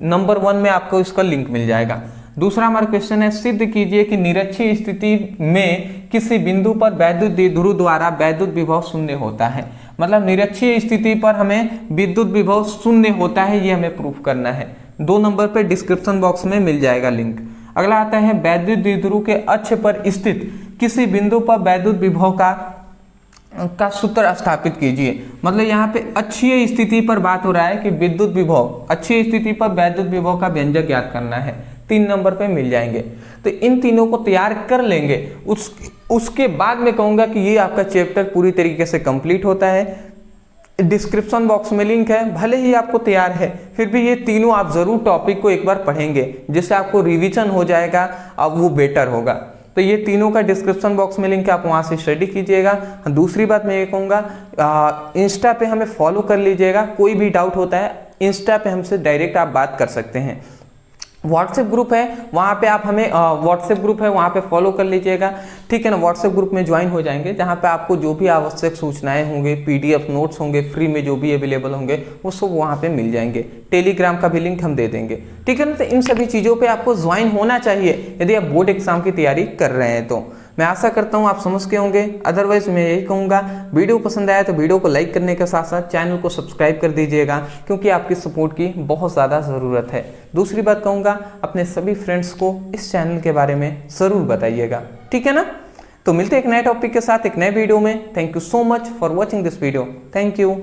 नंबर 1 में आपको इसका लिंक मिल जाएगा। दूसरा हमारा क्वेश्चन है, सिद्ध कीजिए कि निरक्षीय स्थिति में किसी बिंदु पर वैद्युत द्विध्रुव द्वारा वैद्युत विभव शून्य होता है। मतलब निरक्षीय स्थिति पर हमें विद्युत विभव शून्य होता है, ये हमें प्रूफ करना है। 2 नंबर पे डिस्क्रिप्शन बॉक्स में मिल जाएगा लिंक। अगला आता है, वैद्युत द्विध्रुव के अक्ष पर स्थित किसी बिंदु पर वैद्युत विभव का सूत्र स्थापित कीजिए। मतलब यहाँ पे अक्षीय स्थिति पर बात हो रहा है कि विद्युत विभव, अक्षीय स्थिति पर वैद्युत विभव का व्यंजक ज्ञात करना है। 3 नंबर पे मिल जाएंगे। तो इन तीनों को तैयार कर लेंगे, उसके बाद मैं कहूँगा कि ये आपका चैप्टर पूरी तरीके से कंप्लीट होता है। डिस्क्रिप्शन बॉक्स में लिंक है, भले ही आपको तैयार है, फिर भी ये तीनों आप जरूर टॉपिक को एक बार पढ़ेंगे, जिससे आपको रिवीजन हो जाएगा, अब वो बेटर होगा। तो ये तीनों का डिस्क्रिप्शन बॉक्स में लिंक है, आप वहाँ से स्टडी कीजिएगा। दूसरी बात मैं ये कहूँगा, इंस्टा पे हमें फॉलो कर लीजिएगा, कोई भी डाउट होता है इंस्टा पे हमसे डायरेक्ट आप बात कर सकते हैं। व्हाट्सएप ग्रुप है, वहाँ पे आप हमें व्हाट्सएप ग्रुप है वहाँ पे फॉलो कर लीजिएगा, ठीक है ना। व्हाट्सएप ग्रुप में ज्वाइन हो जाएंगे, जहाँ पे आपको जो भी आवश्यक सूचनाएं होंगे, पीडीएफ नोट्स होंगे, फ्री में जो भी अवेलेबल होंगे वो सब वहाँ पे मिल जाएंगे। टेलीग्राम का भी लिंक हम दे देंगे, ठीक है ना। तो इन सभी चीज़ों पर आपको ज्वाइन होना चाहिए यदि आप बोर्ड एग्जाम की तैयारी कर रहे हैं तो। मैं आशा करता हूँ आप समझ के होंगे। अदरवाइज मैं यही कहूँगा, वीडियो पसंद आया तो वीडियो को लाइक करने के साथ साथ चैनल को सब्सक्राइब कर दीजिएगा, क्योंकि आपकी सपोर्ट की बहुत ज़्यादा ज़रूरत है। दूसरी बात कहूँगा, अपने सभी फ्रेंड्स को इस चैनल के बारे में ज़रूर बताइएगा, ठीक है ना। तो मिलते हैं एक नए टॉपिक के साथ एक नए वीडियो में। Thank you so much for watching this video. Thank you.